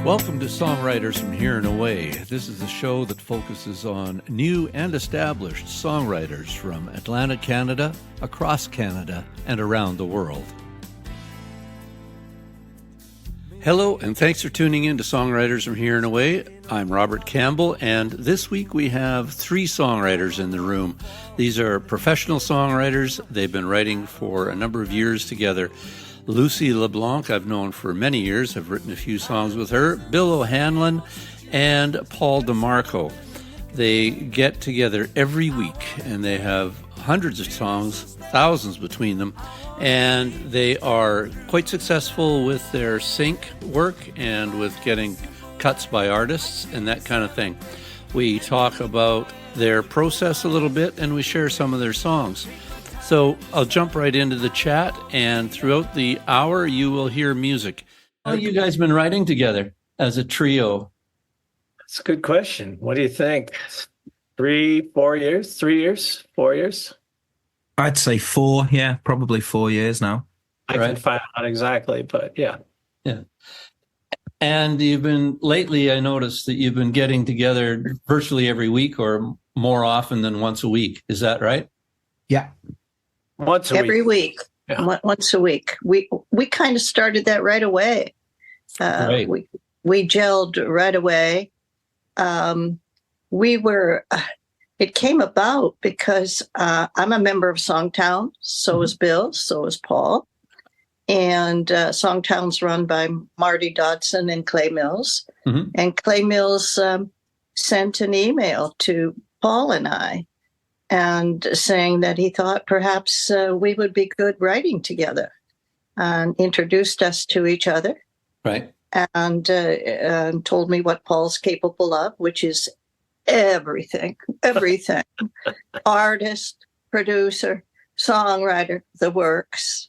Welcome to Songwriters from Here and Away. This is a show that focuses on new and established songwriters from Atlantic Canada, across Canada, and around the world. Hello, and thanks for tuning in to Songwriters from Here and Away. I'm Robert Campbell, and this week we have three songwriters in the room. These are professional songwriters. They've been writing for a number of years together. Lucy LeBlanc, I've known for many years. I've written a few songs with her. Bill O'Hanlon and Paul DeMarco. They get together every week, and they have hundreds of songs, thousands between them, and they are quite successful with their sync work and with getting cuts by artists and that kind of thing. We talk about their process a little bit, and we share some of their songs. So I'll jump right into the chat, and throughout the hour, you will hear music. How have you guys been writing together as a trio? That's a good question. What do you think? 4 years? 3 years? 4 years? I'd say 4, yeah, probably 4 years now. I can find out exactly, but yeah. Yeah. And lately I noticed that you've been getting together virtually every week or more often than once a week. Is that right? Yeah. Once a every week. Yeah. Once a week. We kind of started that right away. Right. We gelled right away. It came about because I'm a member of Songtown. So is Bill. So is Paul. And Songtown's run by Marty Dodson and Clay Mills. Mm-hmm. And Clay Mills sent an email to Paul and I, and saying that he thought perhaps we would be good writing together, and introduced us to each other. Right. And told me what Paul's capable of, which is everything. Artist, producer, songwriter, the works.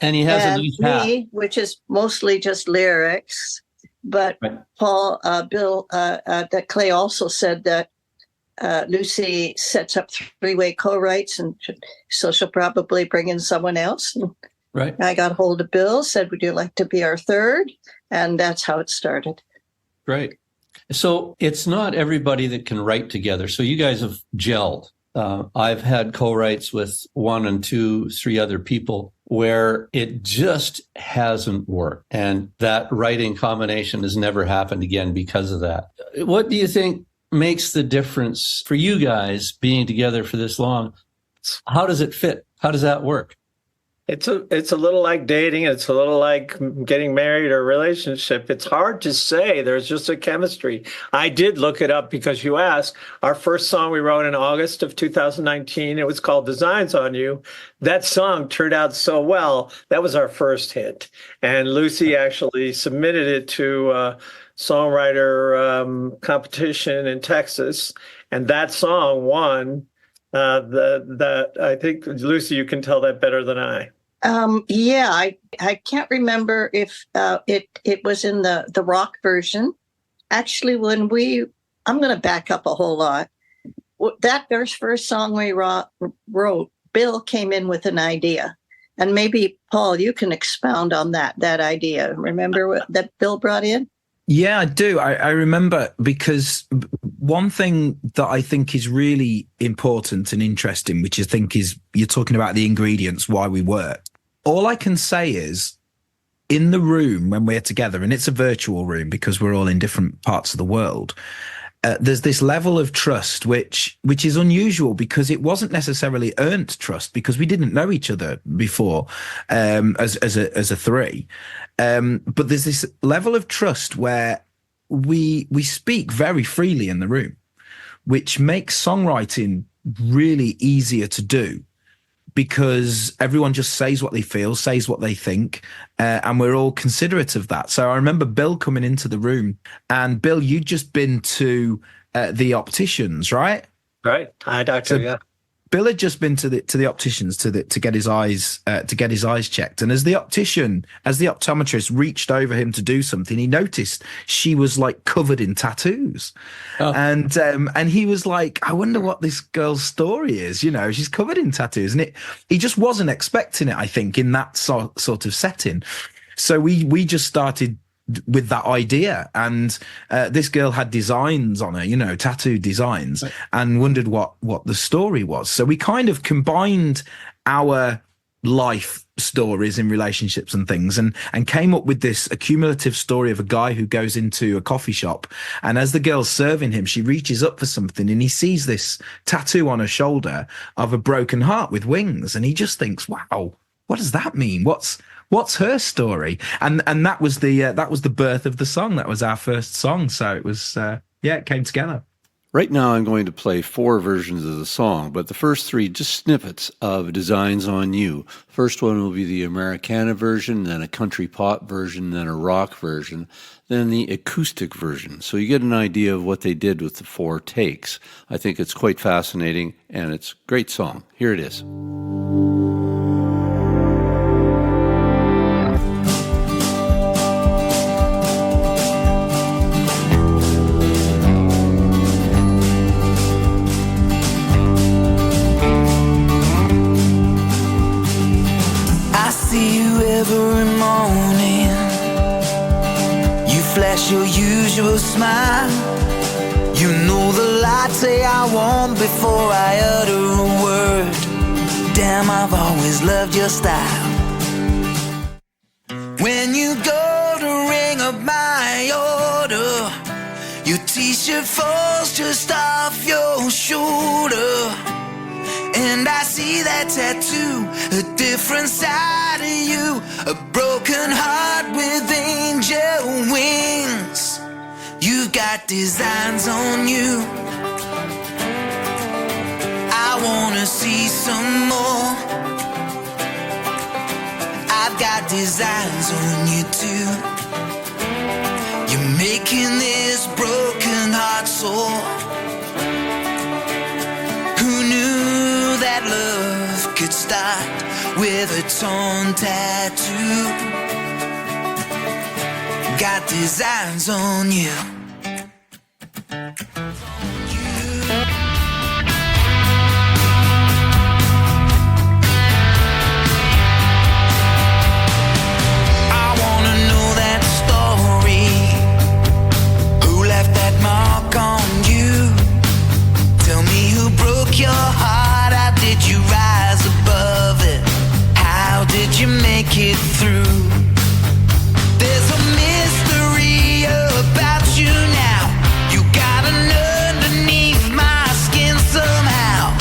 And he has and a nice me, which is mostly just lyrics. But right. Bill, that Clay also said that Lucy sets up three-way co-writes, and so she'll probably bring in someone else. Right. I got hold of Bill, said, would you like to be our third? And that's how it started. Great. So it's not everybody that can write together. So you guys have gelled. I've had co-writes with 1 and 2, 3 other people where it just hasn't worked. And that writing combination has never happened again because of that. What do you think makes the difference for you guys being together for this long? How does it fit? How does that work? It's a little like dating. It's a little like getting married or a relationship. It's hard to say. There's just a chemistry. I did look it up because you asked. Our first song we wrote in August of 2019, it was called Designs on You. That song turned out so well. That was our first hit. And Lucy actually submitted it to a songwriter competition in Texas. And that song won. I think, Lucy, you can tell that better than I. I can't remember if it was in the rock version. Actually, I'm going to back up a whole lot. That first song we wrote, Bill came in with an idea. And maybe, Paul, you can expound on that idea. Remember what that Bill brought in? Yeah, I do. I remember, because one thing that I think is really important and interesting, which I think is, you're talking about the ingredients, why we work. All I can say is, in the room when we're together, and it's a virtual room because we're all in different parts of the world, there's this level of trust, which is unusual because it wasn't necessarily earned trust because we didn't know each other before as a three. But there's this level of trust where we speak very freely in the room, which makes songwriting really easier to do because everyone just says what they feel, says what they think, and we're all considerate of that. So I remember Bill coming into the room, and Bill, you'd just been to the opticians, right? Right. Hi, doctor. Yeah. Bill had just been to the opticians to get his eyes checked, and as the optometrist reached over him to do something, he noticed she was like covered in tattoos, and he was like, "I wonder what this girl's story is. You know, she's covered in tattoos," and he just wasn't expecting it. I think in that sort of setting, so we just started with that idea. And this girl had designs on her, tattoo designs, and wondered what the story was. So we kind of combined our life stories in relationships and things, and came up with this accumulative story of a guy who goes into a coffee shop, and as the girl's serving him, she reaches up for something and he sees this tattoo on her shoulder of a broken heart with wings, and he just thinks, wow, what does that mean? What's her story? And that was the birth of the song. That was our first song. So it was it came together. Right now I'm going to play 4 versions of the song, but the first 3 just snippets of Designs on You. First one will be the Americana version, then a country pop version, then a rock version, then the acoustic version. So you get an idea of what they did with the 4 takes. I think it's quite fascinating, and it's a great song. Here it is. Your usual smile, you know the latte I want before I utter a word. Damn, I've always loved your style. When you go to ring up my order, your t-shirt falls just off your shoulder, and I see that tattoo, a different side of you, a broken heart with angel wings. You got designs on you. I wanna see some more. I've got designs on you too. You're making this broken heart sore. Who knew that love could start with a torn tattoo? Got designs on you. I wanna know that story. Who left that mark on you? Tell me who broke your heart. How did you rise above it? How did you make it through? There's a mystery about you now. You got an underneath my skin somehow.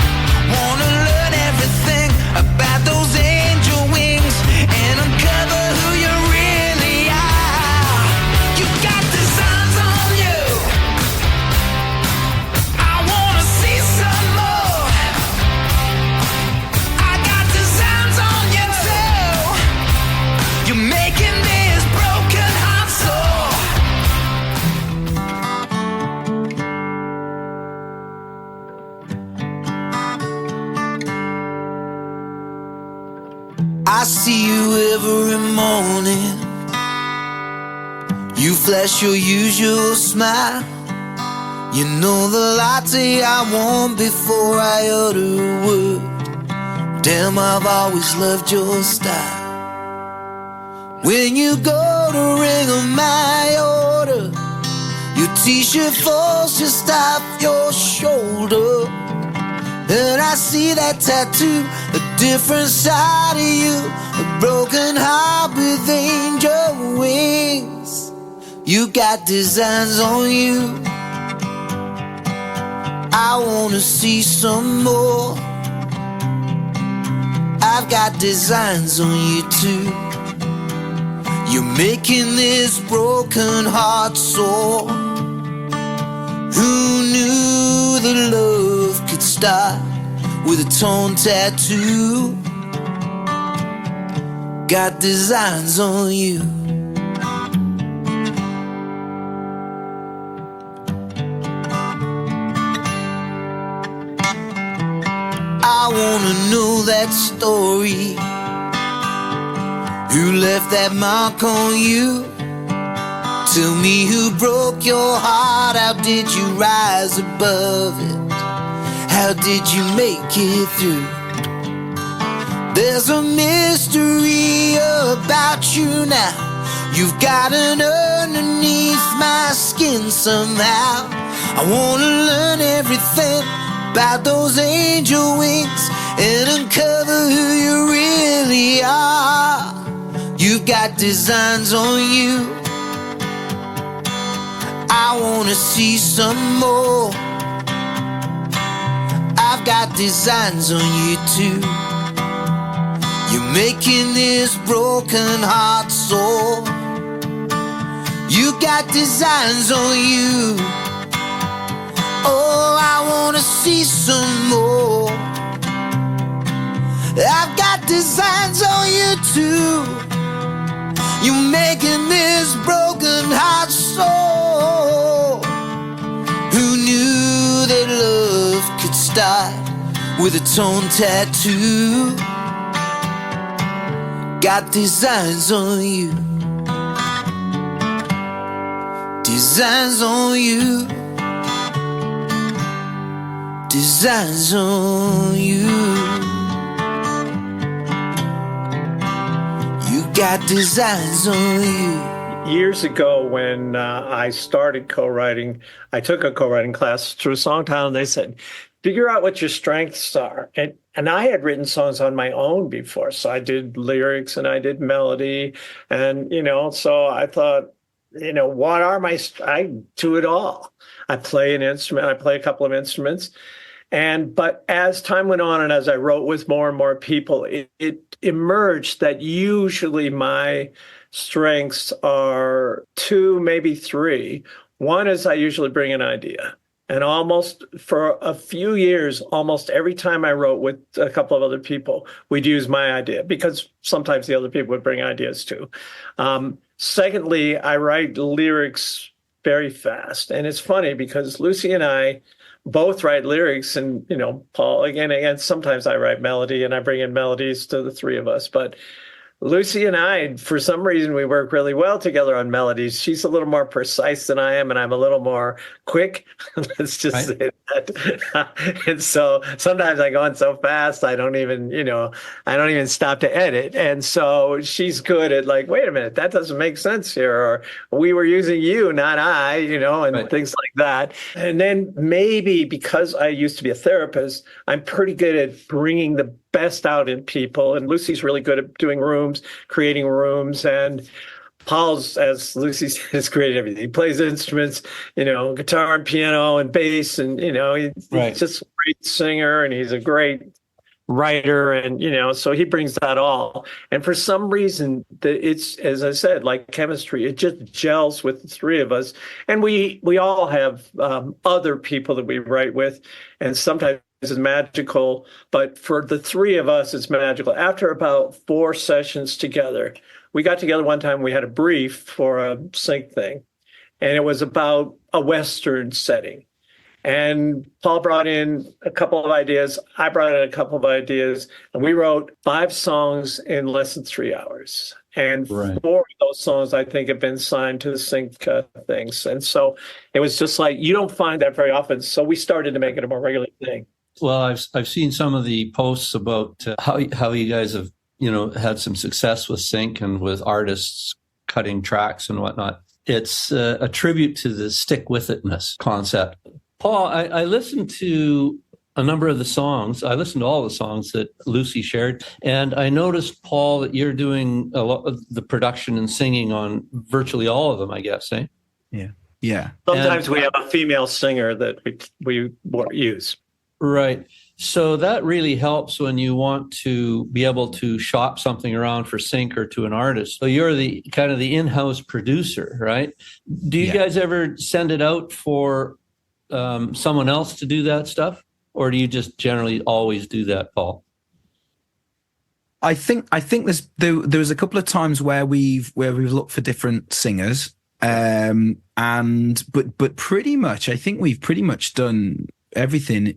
Wanna learn everything about those angel wings and uncover who you really are. You got designs on you. I wanna see some more. I got designs on you too. You're making this broken heart sore. I see you every morning. You flash your usual smile. You know the latte I want before I utter a word. Damn, I've always loved your style. When you go to ring on my order, your t-shirt falls just off your shoulder, and I see that tattoo, a different side of you, a broken heart with angel wings. You got designs on you. I wanna see some more. I've got designs on you too. You're making this broken heart sore. Who knew that love could start with a torn tattoo? Got designs on you. I wanna know that story. Who left that mark on you? Tell me who broke your heart. How did you rise above it? How did you make it through? There's a mystery about you now. You've got an underneath my skin somehow. I wanna learn everything about those angel wings and uncover who you really are. You've got designs on you. I wanna see some more. I've got designs on you too. You're making this broken heart sore. You got designs on you. Oh, I wanna see some more. I've got designs on you too. You're making this broken heart sore. Who knew that love could start with a torn tattoo? Got designs on you. Designs on you. Designs on you. You got designs on you. Years ago, when I started co-writing, I took a co-writing class through Songtown. They said, figure out what your strengths are. And I had written songs on my own before. So I did lyrics and I did melody. And, so I thought, what are I do it all. I play an instrument. I play a couple of instruments. But as time went on and as I wrote with more and more people, it emerged that usually my strengths are 2, maybe 3. One is I usually bring an idea. And almost for a few years, almost every time I wrote with a couple of other people, we'd use my idea because sometimes the other people would bring ideas too. Secondly, I write lyrics very fast. And it's funny because Lucy and I both write lyrics and, Paul, again, sometimes I write melody and I bring in melodies to the three of us. But Lucy and I, for some reason, we work really well together on melodies. She's a little more precise than I am, and I'm a little more quick. Let's just say that. And so sometimes I go on so fast, I don't even stop to edit. And so she's good at wait a minute, that doesn't make sense here. Or we were using you, not I, and things like that. And then maybe because I used to be a therapist, I'm pretty good at bringing the best out in people. And Lucy's really good at doing rooms, creating rooms. And Paul's, as Lucy says, great at everything. He plays instruments, guitar and piano and bass. And, he's just a great singer and he's a great writer. And, so he brings that all. And for some reason, it's, as I said, like chemistry, it just gels with the three of us. And we all have other people that we write with. And sometimes is magical, but for the three of us, it's magical. After about 4 sessions together, we got together one time, we had a brief for a sync thing, and it was about a Western setting. And Paul brought in a couple of ideas, I brought in a couple of ideas, and we wrote 5 songs in less than 3 hours. And 4 of those songs, I think, have been signed to the sync things. And so it was just you don't find that very often. So we started to make it a more regular thing. Well, I've seen some of the posts about how you guys have had some success with sync and with artists cutting tracks and whatnot. It's a tribute to the stick with itness concept. Paul, I listened to a number of the songs. I listened to all the songs that Lucy shared, and I noticed, Paul, that you're doing a lot of the production and singing on virtually all of them, I guess, eh? Yeah. Sometimes we have a female singer that we use. Right. So that really helps when you want to be able to shop something around for sync or to an artist. So you're the kind of the in-house producer, right? Do you guys ever send it out for someone else to do that stuff? Or do you just generally always do that, Paul? I think there was a couple of times where we've looked for different singers. But pretty much, I think we've pretty much done everything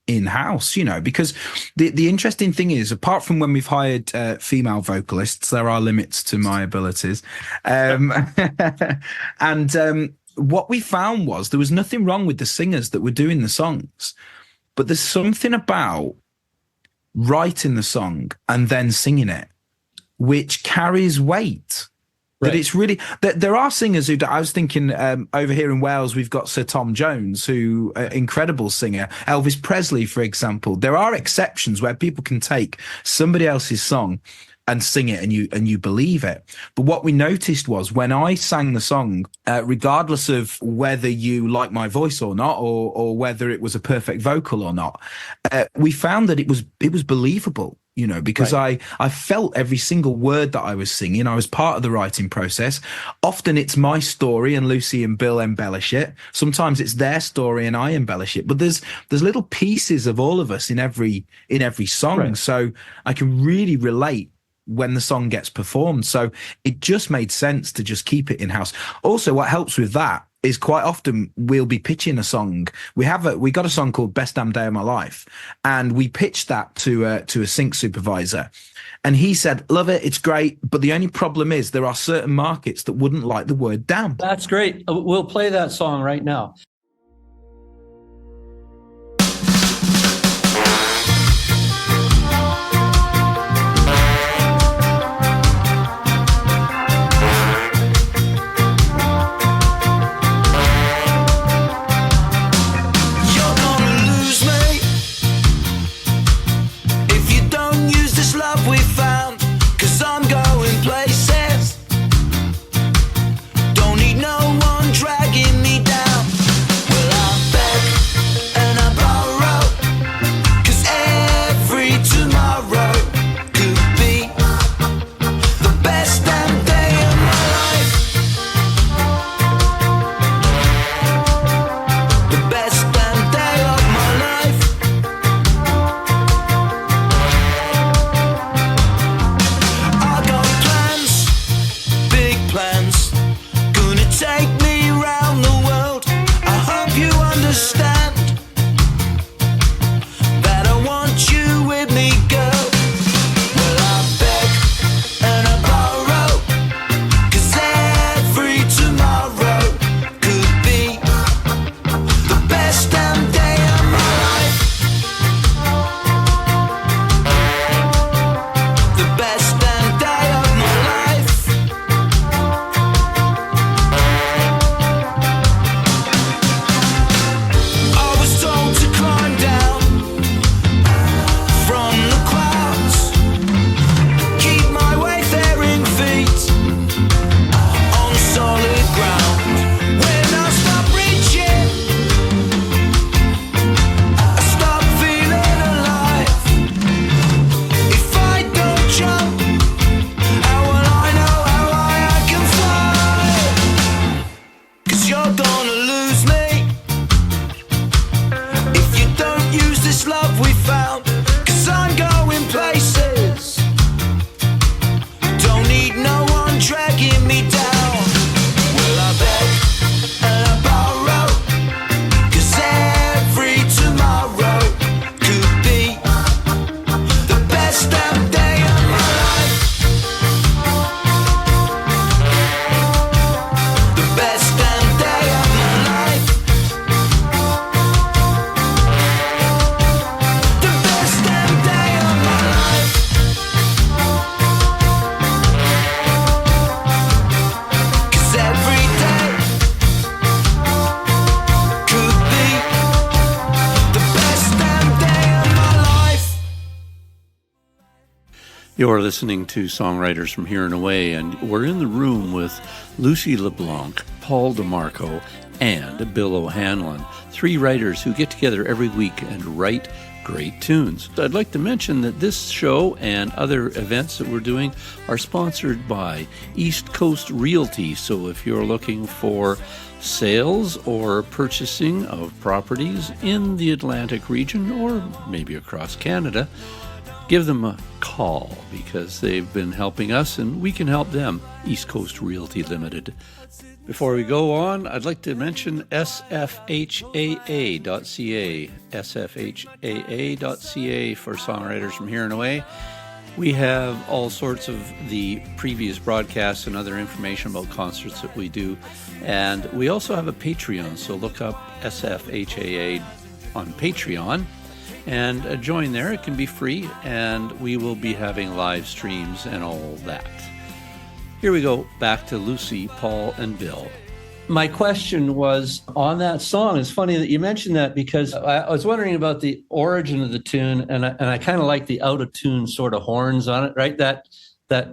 in-house, because the interesting thing is, apart from when we've hired female vocalists, there are limits to my abilities. What we found was there was nothing wrong with the singers that were doing the songs, but there's something about writing the song and then singing it, which carries weight. That it's really that there are singers who I was thinking over here in Wales we've got Sir Tom Jones, who incredible singer. Elvis Presley, for example. There are exceptions where people can take somebody else's song and sing it and you believe it. But what we noticed was when I sang the song, regardless of whether you like my voice or not, or whether it was a perfect vocal or not, we found that it was believable. Because I felt every single word that I was singing. I was part of the writing process. Often it's my story and Lucy and Bill embellish it. Sometimes it's their story and I embellish it. But there's little pieces of all of us in every song. Right. So I can really relate when the song gets performed. So it just made sense to just keep it in-house. Also, what helps with that is quite often we'll be pitching a song. We got a song called Best Damn Day of My Life, and we pitched that to a sync supervisor, and he said, love it, it's great, but the only problem is there are certain markets that wouldn't like the word damn. That's great. We'll play that song right now. You're listening to Songwriters from Here and Away, and we're in the room with Lucy LeBlanc, Paul DeMarco, and Bill O'Hanlon, three writers who get together every week and write great tunes. I'd like to mention that this show and other events that we're doing are sponsored by East Coast Realty. So if you're looking for sales or purchasing of properties in the Atlantic region or maybe across Canada, give them a call because they've been helping us and we can help them. East Coast Realty Limited. Before we go on, I'd like to mention sfhaa.ca, sfhaa.ca for Songwriters from Here and Away. We have all sorts of the previous broadcasts and other information about concerts that we do. And we also have a Patreon, so look up SFHAA on Patreon and join there. It can be free, and we will be having live streams and all that. Here we go back to Lucy, Paul, and Bill. My question was on that song. It's funny that you mentioned that because I was wondering about the origin of the tune, and I kind of like the out of tune sort of horns on it, right? That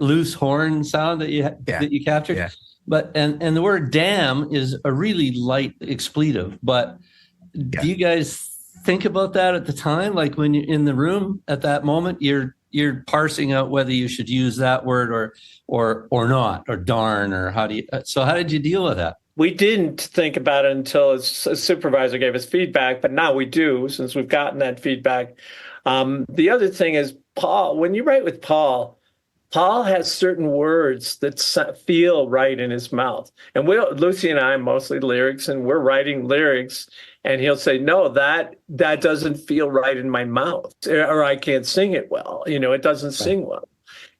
loose horn sound that you captured. Yeah. But and the word "damn" is a really light expletive. But do you guys think about that at the time, like when you're in the room at that moment, you're parsing out whether you should use that word or not, or darn, or how did you deal with that? We didn't think about it until a supervisor gave us feedback, but now we do, since we've gotten that feedback. The other thing is, Paul, when you write with Paul has certain words that feel right in his mouth. And Lucy and I mostly lyrics, and we're writing lyrics, and he'll say, no, that doesn't feel right in my mouth, or I can't sing it well. It doesn't sing well.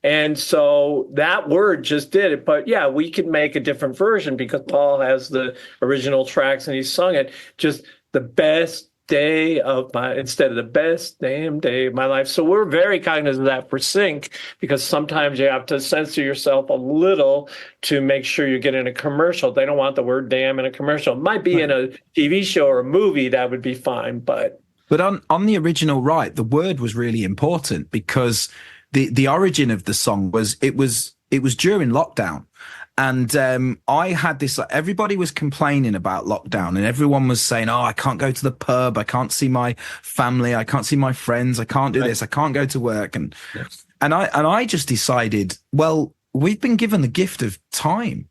And so that word just did it. But yeah, we could make a different version because Paul has the original tracks and he sung it. Just the best day of instead of the best damn day of my life. So we're very cognizant of that for sync, because sometimes you have to censor yourself a little to make sure you get in a commercial. They don't want the word damn in a commercial. It might be in a TV show or a movie, that would be fine. But on the original, right, the word was really important because the origin of the song was it was during lockdown. And I had this, everybody was complaining about lockdown, and everyone was saying, oh, I can't go to the pub, I can't see my family, I can't see my friends, I can't do this, I can't go to work. And I just decided, well, we've been given the gift of time,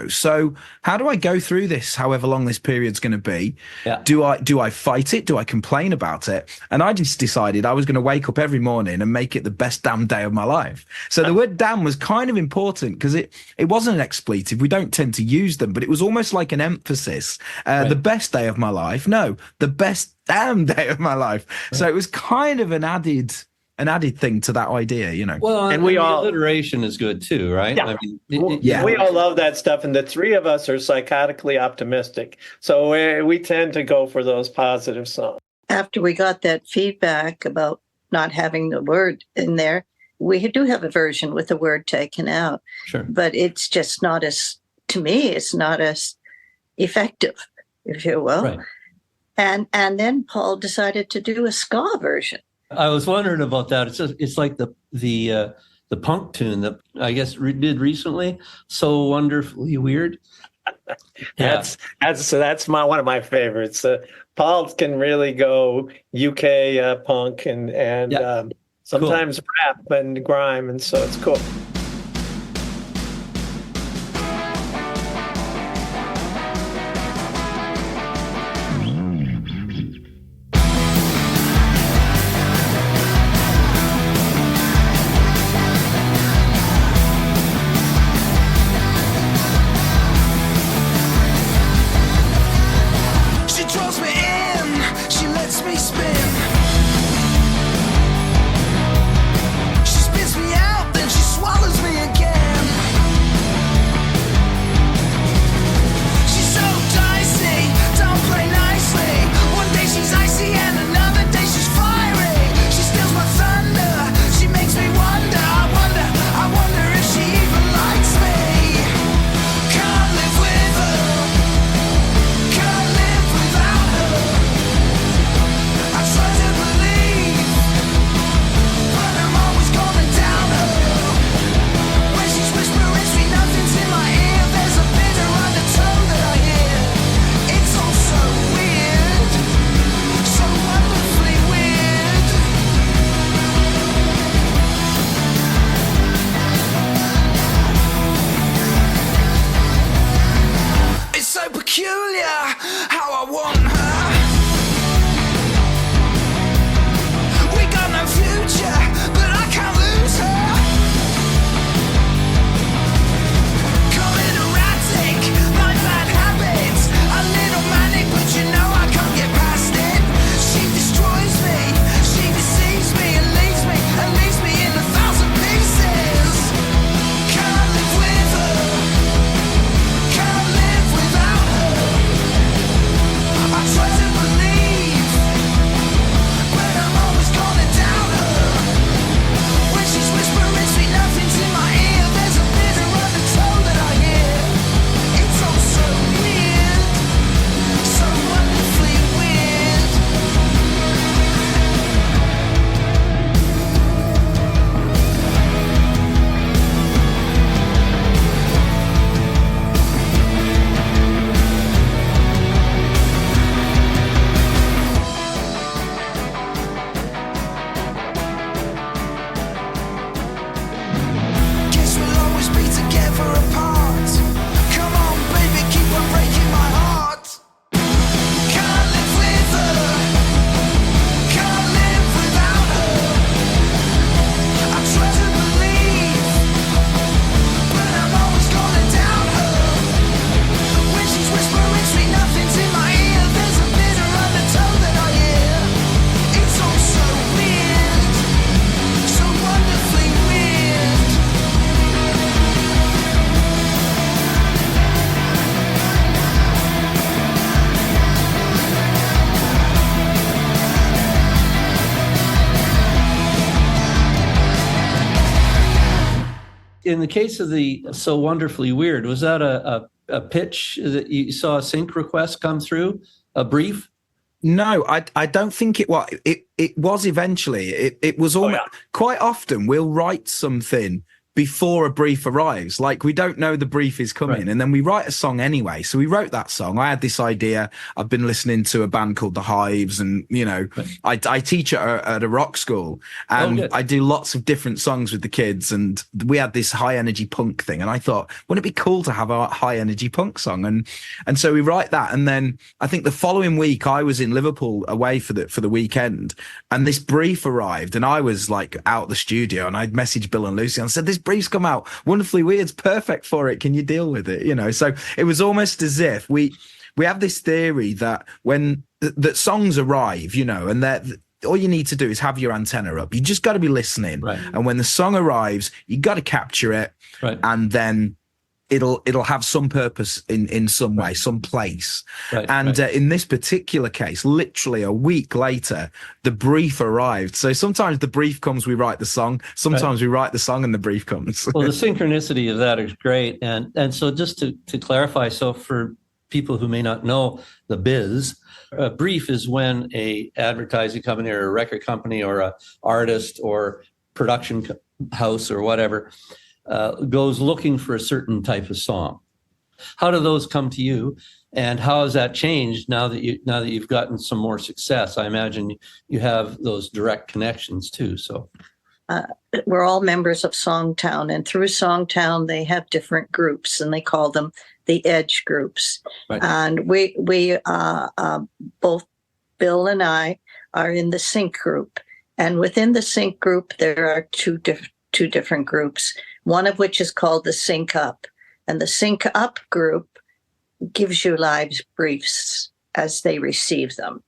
so how do I go through this, however long this period's going to be? Yeah. Do I fight it? Do I complain about it? And I just decided I was going to wake up every morning and make it the best damn day of my life. So the word damn was kind of important because it wasn't an expletive. We don't tend to use them, but it was almost like an emphasis. The best day of my life. No, the best damn day of my life. Right. So it was kind of an added thing to that idea, Well, and the alliteration is good too, right? Yeah. We all love that stuff, and the three of us are psychotically optimistic, so we tend to go for those positive songs. After we got that feedback about not having the word in there, we do have a version with the word taken out. Sure. But it's just not as, to me, it's not as effective, if you will. Right. And then Paul decided to do a ska version. I was wondering about that. It's like the punk tune that I guess did recently. So wonderfully weird. That's one of my favorites. Paul can really go UK punk and sometimes rap and grime, and so it's cool. in the case of the So Wonderfully Weird, was that a pitch that you saw a sync request come through, a brief? No, I don't think it was. It was eventually. It was almost quite often we'll write something before a brief arrives. Like, we don't know the brief is coming, Right. and then we write a song anyway. So we wrote that song. I had this idea. I've been listening to a band called The Hives, and I teach at a rock school, and I do lots of different songs with the kids. And we had this high energy punk thing, and I thought, wouldn't it be cool to have a high energy punk song? And so we write that, and then I think the following week I was in Liverpool away for the weekend, and this brief arrived, and I was like out the studio, and I'd messaged Bill and Lucy and said, this brief's come out, Wonderfully Weird's perfect for it, can you deal with it? So it was almost as if we have this theory that when that songs arrive, and that all you need to do is have your antenna up. You just got to be listening, Right. and when the song arrives, you got to capture it, Right. and then it'll have some purpose in some way, some place. Right, and right. In this particular case, literally a week later, the brief arrived. So sometimes the brief comes, we write the song. Sometimes we write the song and the brief comes. Well, the synchronicity of that is great. And so just to clarify, so for people who may not know the biz, a brief is when a advertising company or a record company or a artist or production house or whatever goes looking for a certain type of song. How do those come to you, and how has that changed now that you've gotten some more success? I imagine you have those direct connections too. So We're all members of Songtown, and through Songtown they have different groups, and they call them the Edge groups. Right. And we both Bill and I are in the Sync group, and within the Sync group there are two different groups. One of which is called the Sync Up. And the Sync Up group gives you live briefs as they receive them.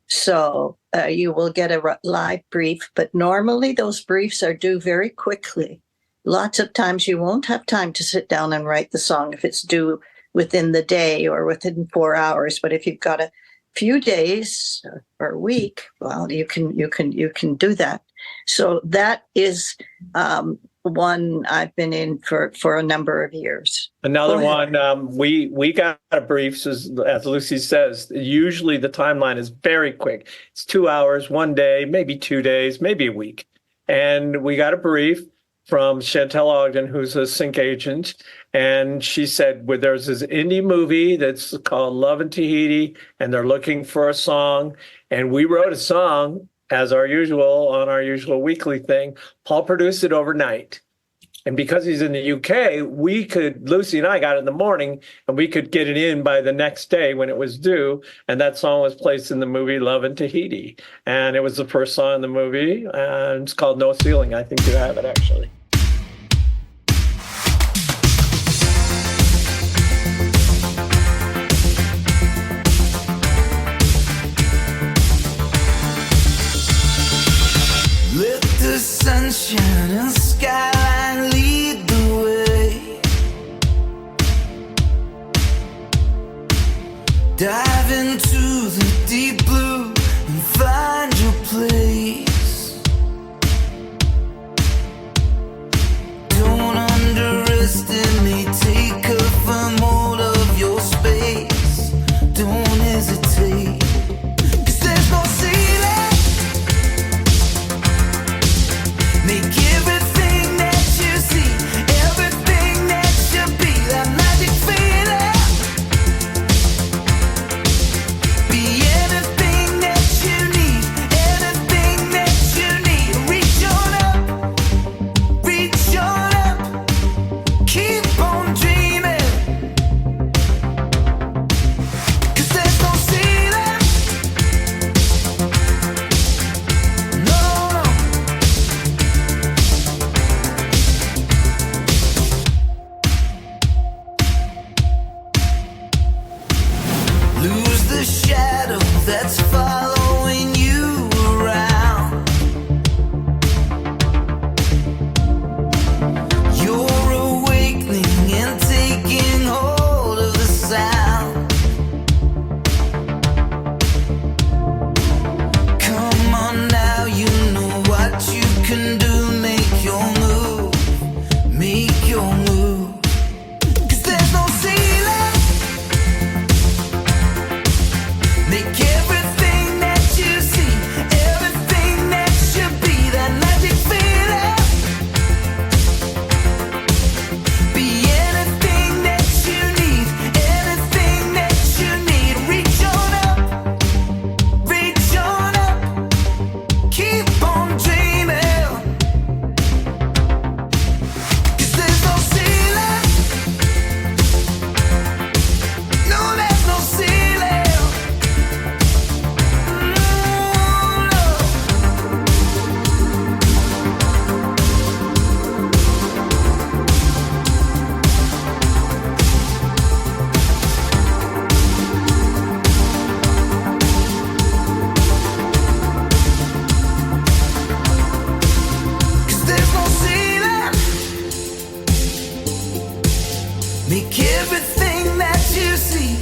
So you will get a live brief, but normally those briefs are due very quickly. Lots of times you won't have time to sit down and write the song if it's due within the day or within 4 hours. But if you've got a few days or a week, well, you can do that. So that is one I've been in for a number of years. Another one, we got a brief, as Lucy says. Usually the timeline is very quick. It's 2 hours, 1 day, maybe 2 days, maybe a week. And we got a brief from Chantel Ogden, who's a sync agent. And she said, well, there's this indie movie that's called Love in Tahiti, and they're looking for a song. And we wrote a song, as our usual, on our usual weekly thing. Paul produced it overnight. And because he's in the UK, Lucy and I got it in the morning, and we could get it in by the next day when it was due. And that song was placed in the movie Love in Tahiti. And it was the first song in the movie. And it's called No Ceiling. I think you have it, actually. Let the sunshine and skyline lead the way. Dive into the deep blue and find your place. Don't underestimate, take a firm hold of your space. Don't hesitate, 'cause there's no ceiling. Make everything that you see, everything that should be, that magic feeling. Be anything that you need, anything that Make everything that you see,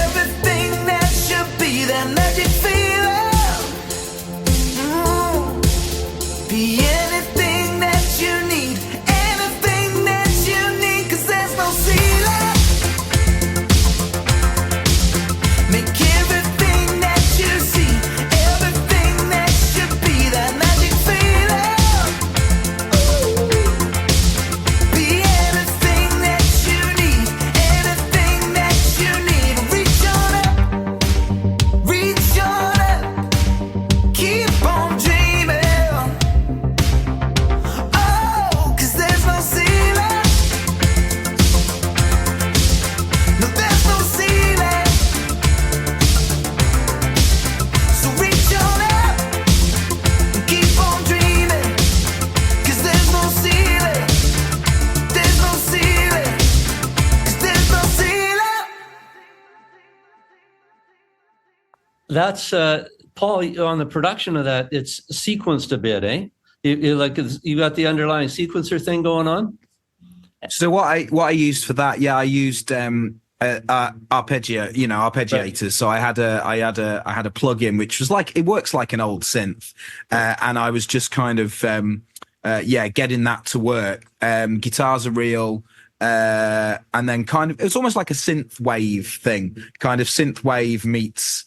everything that should be, that magic feeling. Be anything that you need, anything that you need, 'cause there's no ceiling. Make everything that you see, everything that should be, that magic feeling. Be anything that you need, anything that you need. Reach on up, keep on dreaming. Oh, 'cause there's no ceiling. No, there's no ceiling. So reach on up and keep on dreaming. 'Cause there's no ceiling. There's no ceiling. 'Cause there's no ceiling. That's Paul, on the production of that, it's sequenced a bit, eh? You got the underlying sequencer thing going on? So what I used for that, I used arpeggiators. So I had a plug-in which was like, it works like an old synth, and I was just kind of getting that to work. Guitars are real. And then kind of, it's almost like a synth wave thing, kind of synth wave meets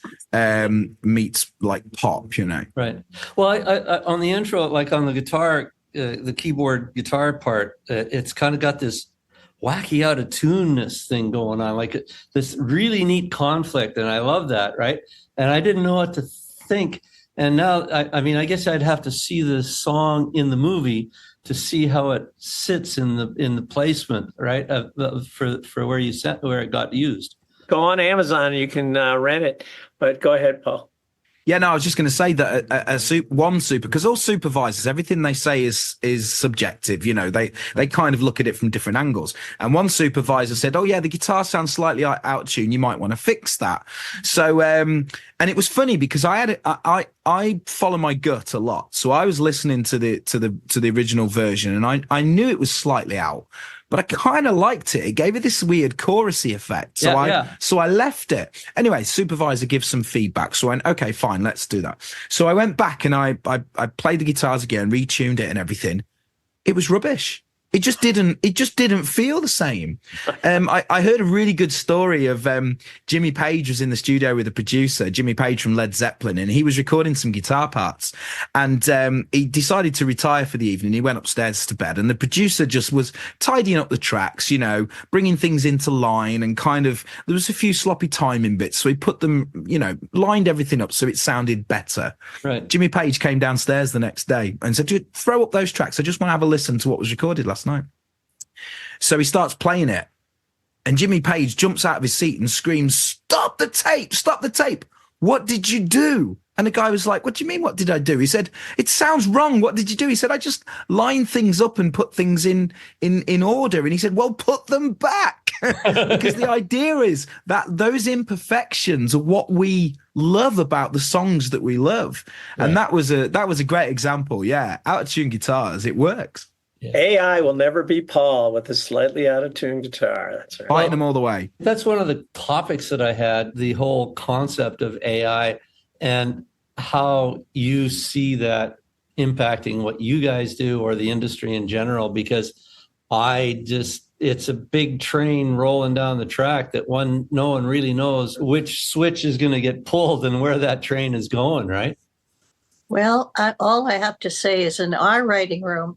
like pop, Right. Well, I on the intro, like on the guitar, the keyboard guitar part, it's kind of got this wacky out of tuneness thing going on, like this really neat conflict. And I love that. Right. And I didn't know what to think. And now, I mean, I guess I'd have to see the song in the movie to see how it sits in the placement, right, for where it got used. Go on Amazon, you can rent it. But go ahead, Paul. Yeah, no, I was just going to say that because all supervisors, everything they say is subjective. They kind of look at it from different angles. And one supervisor said, "Oh yeah, the guitar sounds slightly out of tune. You might want to fix that." So, and it was funny because I follow my gut a lot. So I was listening to the original version, and I knew it was slightly out. But I kind of liked it. It gave it this weird chorusy effect. So I left it. Anyway, supervisor gives some feedback. So I went, okay, fine, let's do that. So I went back and I played the guitars again, retuned it and everything. It was rubbish. It just didn't feel the same. I heard a really good story of Jimmy Page was in the studio with a producer, Jimmy Page from Led Zeppelin, and he was recording some guitar parts. And he decided to retire for the evening. He went upstairs to bed, and the producer just was tidying up the tracks, bringing things into line, and kind of there was a few sloppy timing bits. So he put them, lined everything up so it sounded better. Right. Jimmy Page came downstairs the next day and said, "Dude, throw up those tracks. I just want to have a listen to what was recorded last night." So he starts playing it, and Jimmy Page jumps out of his seat and screams, "Stop the tape! Stop the tape! What did you do?" And the guy was like, "What do you mean, what did I do?" He said, "It sounds wrong. What did you do?" He said, "I just lined things up and put things in order." And he said, "Well, put them back." Because the idea is that those imperfections are what we love about the songs that we love. Right. And that was a great example. Yeah. Out of tune guitars, it works. Yeah. AI will never be Paul with a slightly out of tune guitar. That's right. Fighting them all the way. That's one of the topics that I had, the whole concept of AI and how you see that impacting what you guys do or the industry in general, because it's a big train rolling down the track that no one really knows which switch is going to get pulled and where that train is going, right? Well, all I have to say is in our writing room,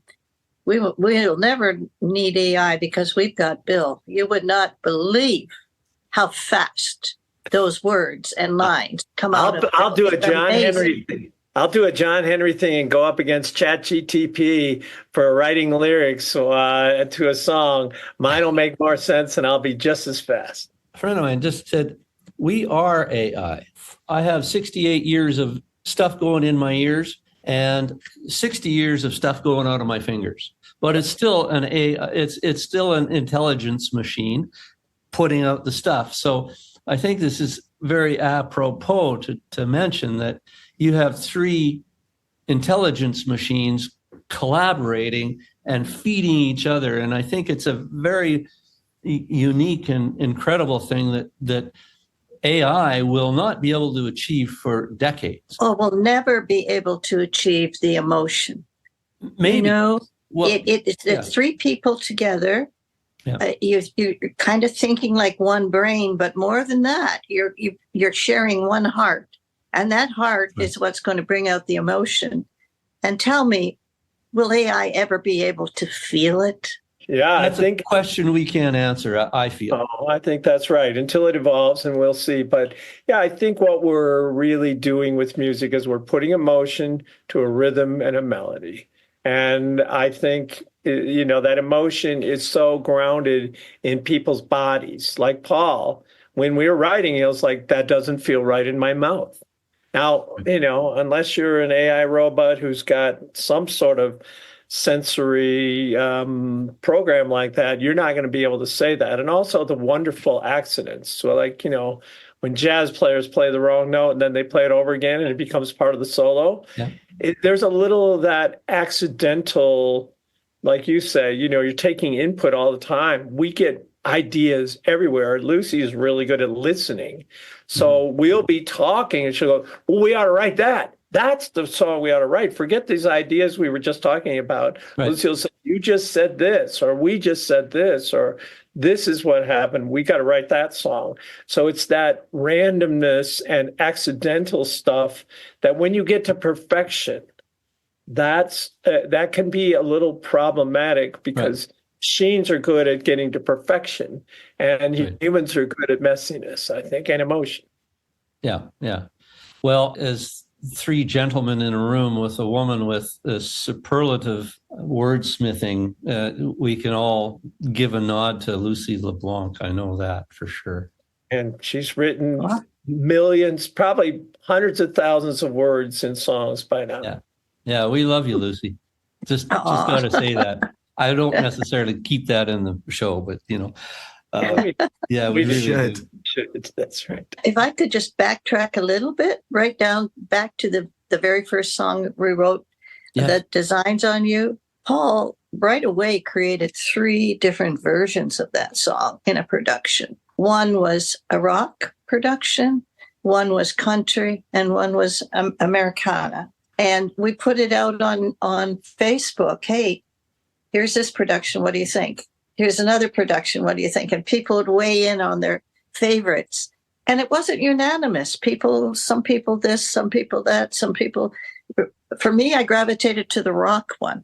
we'll never need AI because we've got Bill. You would not believe how fast those words and lines come out. I'll do a John Henry. I'll do a John Henry thing and go up against ChatGPT for writing lyrics to a song. Mine will make more sense, and I'll be just as fast. A friend of mine just said, "We are AI." I have 68 years of stuff going in my ears and 60 years of stuff going out of my fingers. But it's still it's still an intelligence machine putting out the stuff. So I think this is very apropos to mention that you have three intelligence machines collaborating and feeding each other. And I think it's a very unique and incredible thing that AI will not be able to achieve for decades. Or will never be able to achieve the emotion. Maybe. You know, Well, it's three people together. Yeah. You're kind of thinking like one brain, but more than that, you're sharing one heart, and that heart is what's going to bring out the emotion. And tell me, will AI ever be able to feel it? Yeah, that's I think a question we can't answer, I feel. Oh, I think that's right. Until it evolves, and we'll see. But yeah, I think what we're really doing with music is we're putting emotion to a rhythm and a melody. And I think, that emotion is so grounded in people's bodies. Like Paul, when we were writing, he was like, that doesn't feel right in my mouth. Now, unless you're an AI robot who's got some sort of sensory program like that, you're not going to be able to say that. And also the wonderful accidents. So like, when jazz players play the wrong note and then they play it over again and it becomes part of the solo, there's a little of that accidental, like you say, you're taking input all the time. We get ideas everywhere. Lucy is really good at listening. So we'll be talking and she'll go, well, we ought to write that. That's the song we ought to write. Forget these ideas we were just talking about. Right. Lucy will say, you just said this, or we just said this, or this is what happened. We got to write that song. So it's that randomness and accidental stuff that when you get to perfection, that can be a little problematic because machines are good at getting to perfection and humans are good at messiness, I think, and emotion. Yeah. Well, as three gentlemen in a room with a woman with a superlative wordsmithing, we can all give a nod to Lucy LeBlanc. I know that for sure. And she's written millions, probably hundreds of thousands of words in songs by now. Yeah, we love you, Lucy. Just got to say that. I don't necessarily keep that in the show, but we really should. That's right. If I could just backtrack a little bit, right down back to the very first song we wrote, that Designs on You, Paul right away created 3 different versions of that song in a production. One was a rock production, one was country, and one was Americana. And we put it out on Facebook. Hey, here's this production. What do you think? Here's another production. What do you think? And people would weigh in on their favorites. And it wasn't unanimous. Some people this, some people that, some people. For me, I gravitated to the rock one.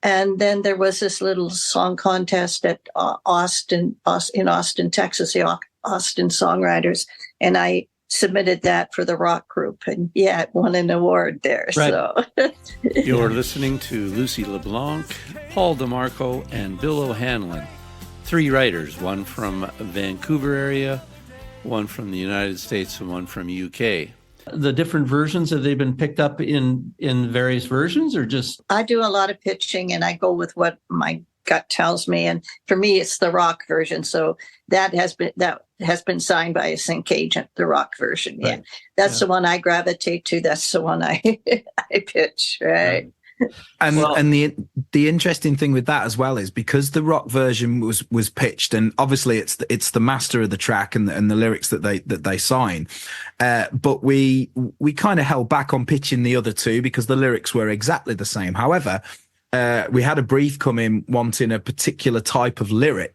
And then there was this little song contest at in Austin, Texas, the Austin Songwriters. And I submitted that for the rock group. And it won an award there. Right. So You're listening to Lucy LeBlanc, Paul DeMarco, and Bill O'Hanlon. 3 writers, one from Vancouver area, one from the United States, and one from UK. The different versions, have they been picked up in various versions or just? I do a lot of pitching and I go with what my gut tells me. And for me, it's the rock version. So that has been signed by a sync agent, the rock version. Right. That's the one I gravitate to. That's the one I pitch. Right. And the interesting thing with that as well is because the rock version was pitched, and obviously it's the master of the track and the lyrics that they sign, but we kind of held back on pitching the other 2 because the lyrics were exactly the same. However, we had a brief come in wanting a particular type of lyric,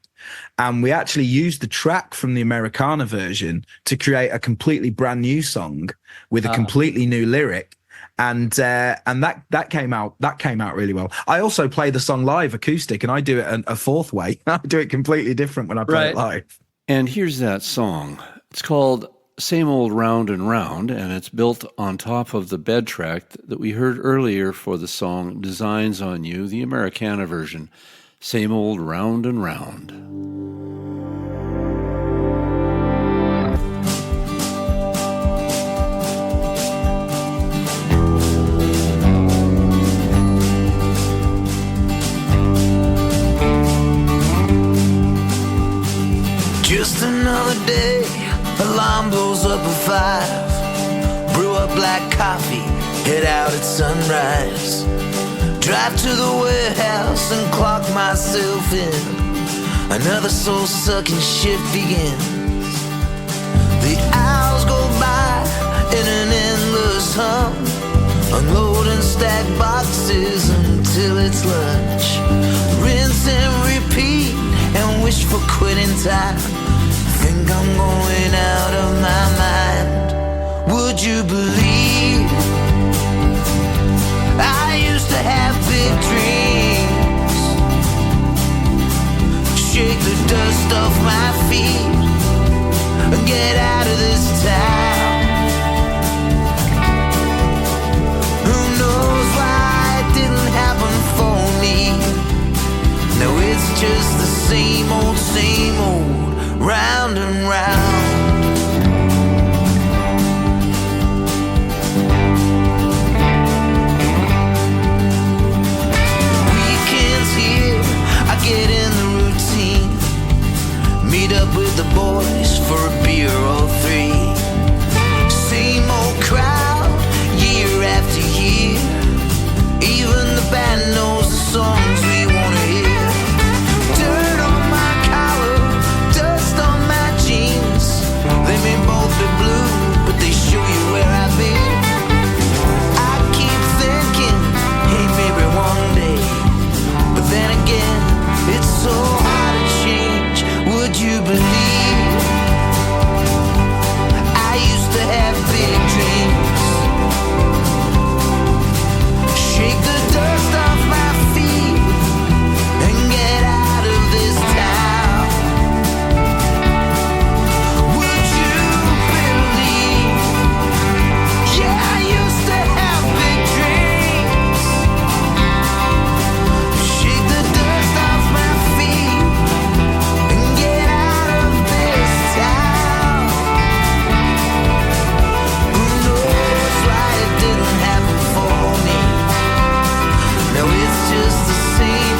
and we actually used the track from the Americana version to create a completely brand new song with a completely new lyric. And that came out really well. I also play the song live acoustic, and I do it a 4th way. I do it completely different when I play it live. And here's that song. It's called Same Old Round and Round, and it's built on top of the bed track that we heard earlier for the song Designs on You, the Americana version. Same Old Round and Round. Just another day, alarm blows up at 5. Brew up black coffee, head out at sunrise. Drive to the warehouse and clock myself in. Another soul-sucking shift begins. The hours go by in an endless hum, unload and stack boxes until it's lunch. Rinse and repeat and wish for quitting time. Think I'm going out of my mind. Would you believe I used to have big dreams? Shake the dust off my feet and get out of this town. Who knows why it didn't happen for me? No, it's just the same old, round and round. Weekends here, I get in the routine. Meet up with the boys for a beer or three. Same old crowd, year after year. Even the band knows the songs we wanna hear. Dirt on my collar, dust on my jeans. They may both be blue, but they show you where I've been. I keep thinking, hey, maybe one day. But then again, it's so hard to change. Would you believe I used to have big dreams? Shake the dust off my feet and get out of this town. Would you believe? Yeah, I used to have big dreams. Shake the dust off my feet and get out of this town. Who knows why it didn't happen for me? No, it's just the same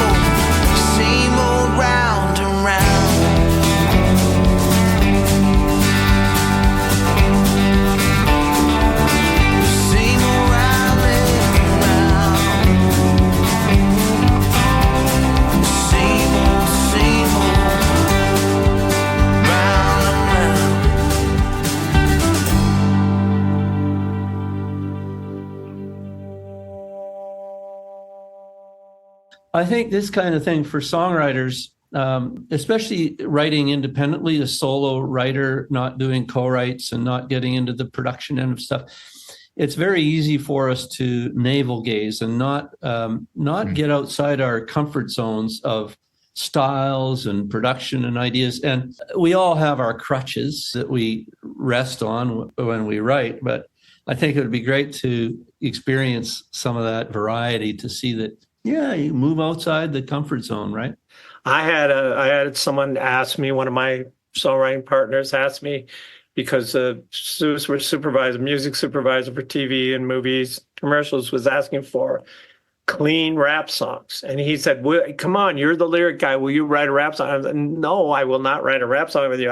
old round and round. Same old round and round. Same old round and round. I think this kind of thing for songwriters, especially writing independently, a solo writer, not doing co-writes and not getting into the production end of stuff, it's very easy for us to navel gaze and not get outside our comfort zones of styles and production and ideas. And we all have our crutches that we rest on when we write, but I think it would be great to experience some of that variety to see that, yeah, you move outside the comfort zone, right? I had someone ask me, one of my songwriting partners asked me, because the music supervisor for TV and movies, commercials, was asking for clean rap songs. And he said, come on, you're the lyric guy. Will you write a rap song? I said, no, I will not write a rap song with you.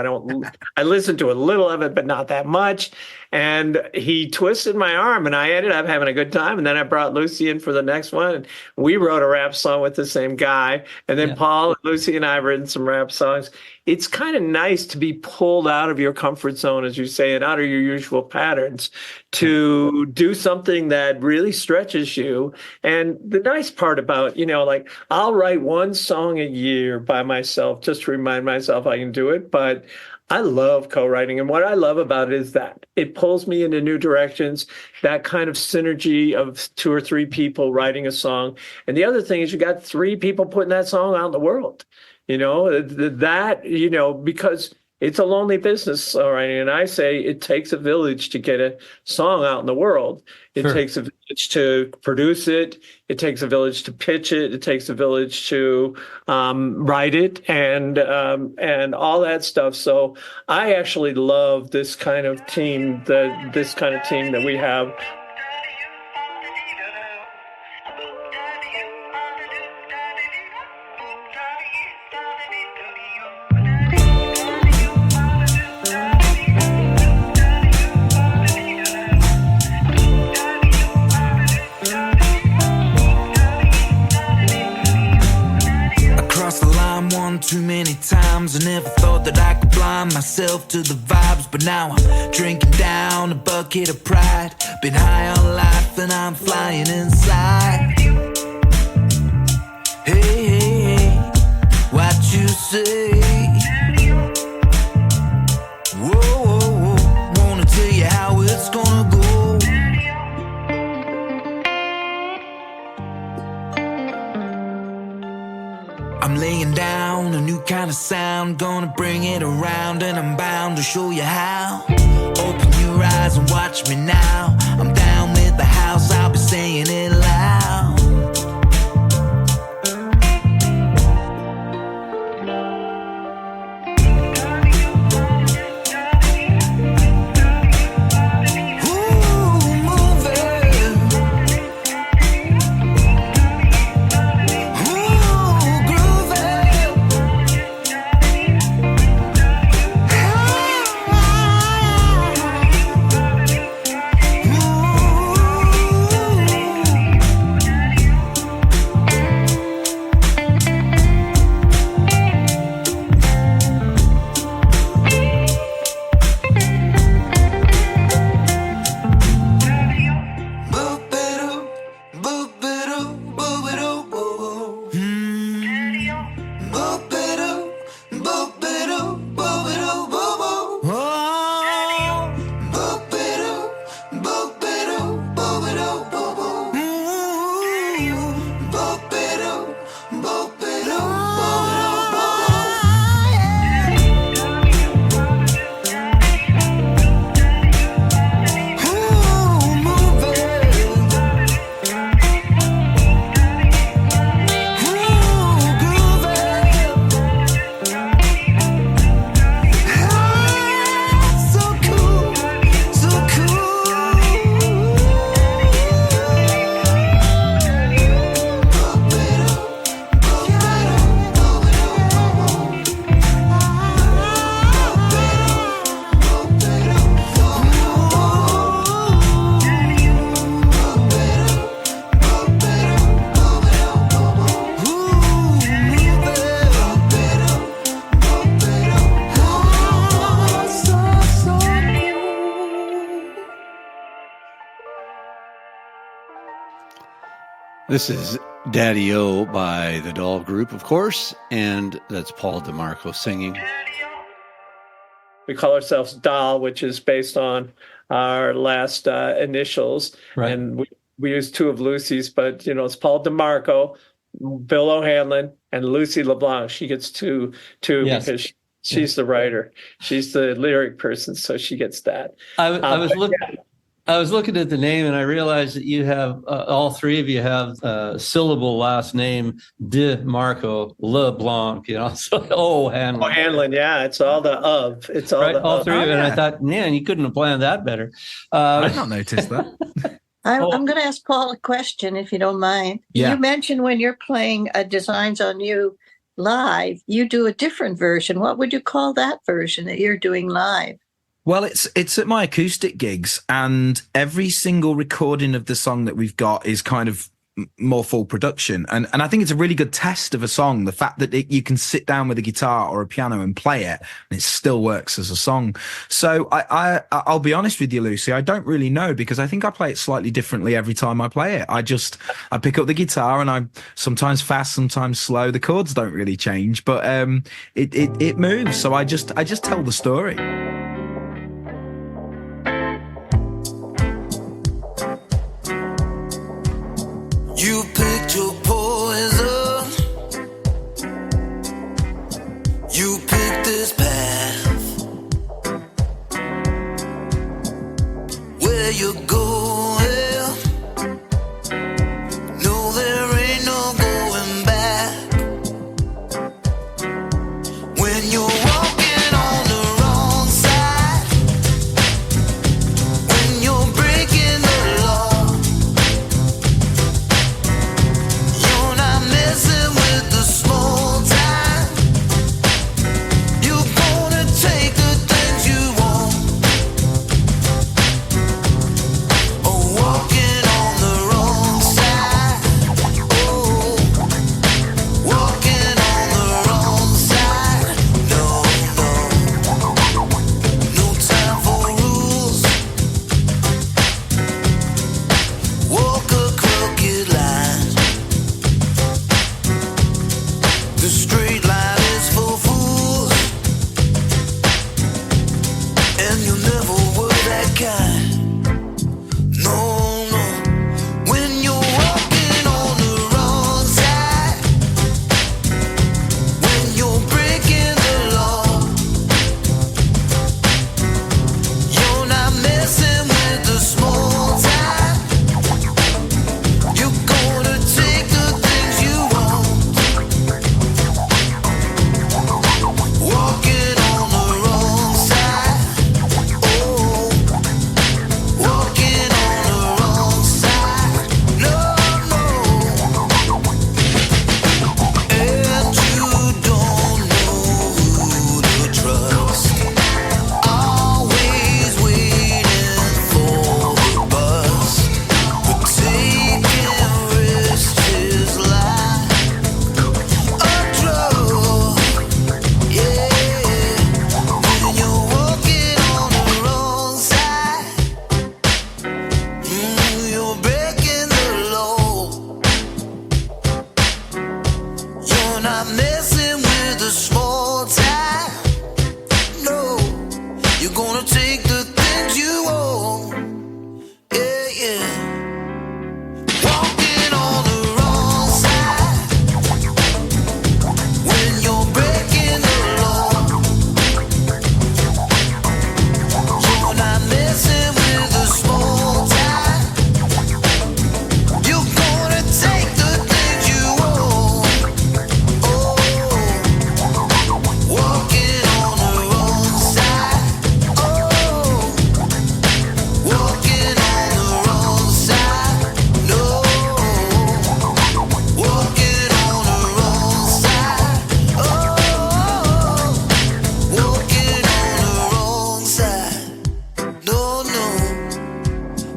I listened to a little of it, but not that much. And he twisted my arm and I ended up having a good time. And then I brought Lucy in for the next one. And we wrote a rap song with the same guy. And then Paul and Lucy and I have written some rap songs. It's kind of nice to be pulled out of your comfort zone, as you say, and out of your usual patterns to do something that really stretches you. And the nice part about, like I'll write one song a year by myself just to remind myself I can do it. But I love co-writing. And what I love about it is that it pulls me into new directions, that kind of synergy of 2 or 3 people writing a song. And the other thing is you got 3 people putting that song out in the world, because it's a lonely business, all right. And I say it takes a village to get a song out in the world. It takes a village to produce it. It takes a village to pitch it. It takes a village to write it and all that stuff. So I actually love this kind of team, that we have. Too many times. I could blind myself to the vibes, but now I'm drinking down a bucket of pride. Been high on life and I'm flying inside. Hey, hey, hey, what you say? Whoa, whoa, whoa, wanna tell you how it's gonna go. I'm laying down a new kind of sound, gonna bring it around, and I'm bound to show you how. Open your eyes and watch me now. I'm down with the house, I'll be saying it loud. This is Daddy-O by the Doll Group, of course, and that's Paul DeMarco singing. We call ourselves Doll, which is based on our last initials. Right. And we use two of Lucy's, but, you know, it's Paul DeMarco, Bill O'Hanlon, and Lucy LeBlanc. She gets two Yes. because she's the writer. She's the lyric person, so she gets that. I was looking at the name and I realized that you have all three of you have syllable last name DeMarco, LeBlanc, you know, so O'Hanlon. O'Hanlon, yeah, it's all the of. It's all Right, the all of. three of it. And yeah. I thought, man, you couldn't have planned that better. I've not noticed that. I'm going to ask Paul a question, if you don't mind. Yeah. You mentioned when you're playing Designs on You live, you do a different version. What would you call that version that you're doing live? Well, it's at my acoustic gigs, and every single recording of the song that we've got is kind of more full production. And I think it's a really good test of a song, the fact that you can sit down with a guitar or a piano and play it, and it still works as a song. So I'll be honest with you, Lucy, I don't really know, because I think I play it slightly differently every time I play it. I pick up the guitar and I'm sometimes fast, sometimes slow. The chords don't really change, but it moves. So I just tell the story. You picked your poison. You picked this path. Where you going? No, there ain't no going back. When you're walking on the wrong side, when you're breaking the law, you're not messing with the small time. You're gonna take the things you want. and you never were that kind. No, no. When you're walking on the wrong side, when you're breaking the law, you're not messing with the small time. You're gonna take the things you want. Walking on the wrong side. Oh, walking on the wrong side. No, no. And you don't know who to trust. Always waiting for the bus. But taking risks is like a drug. Yeah, when you're walking on the wrong side, you're breaking the law. You're not messing with the small time. No, you're gonna take the things you want. Yeah, yeah. Walking on the wrong side. When you're breaking the law, you're not messing with the small time. You're gonna take the things you want. Oh, walking on the wrong side. Oh, walking on the wrong side. No, walking on the wrong side. Oh, walking on the wrong side. No, no,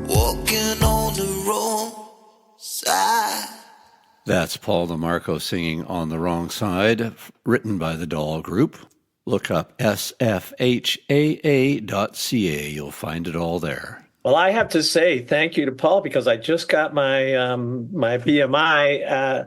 walking on the wrong side. That's Paul DeMarco singing On the Wrong Side, written by the Doll Group. Look up sfhaa.ca. You'll find it all there. Well, I have to say thank you to Paul because I just got my my BMI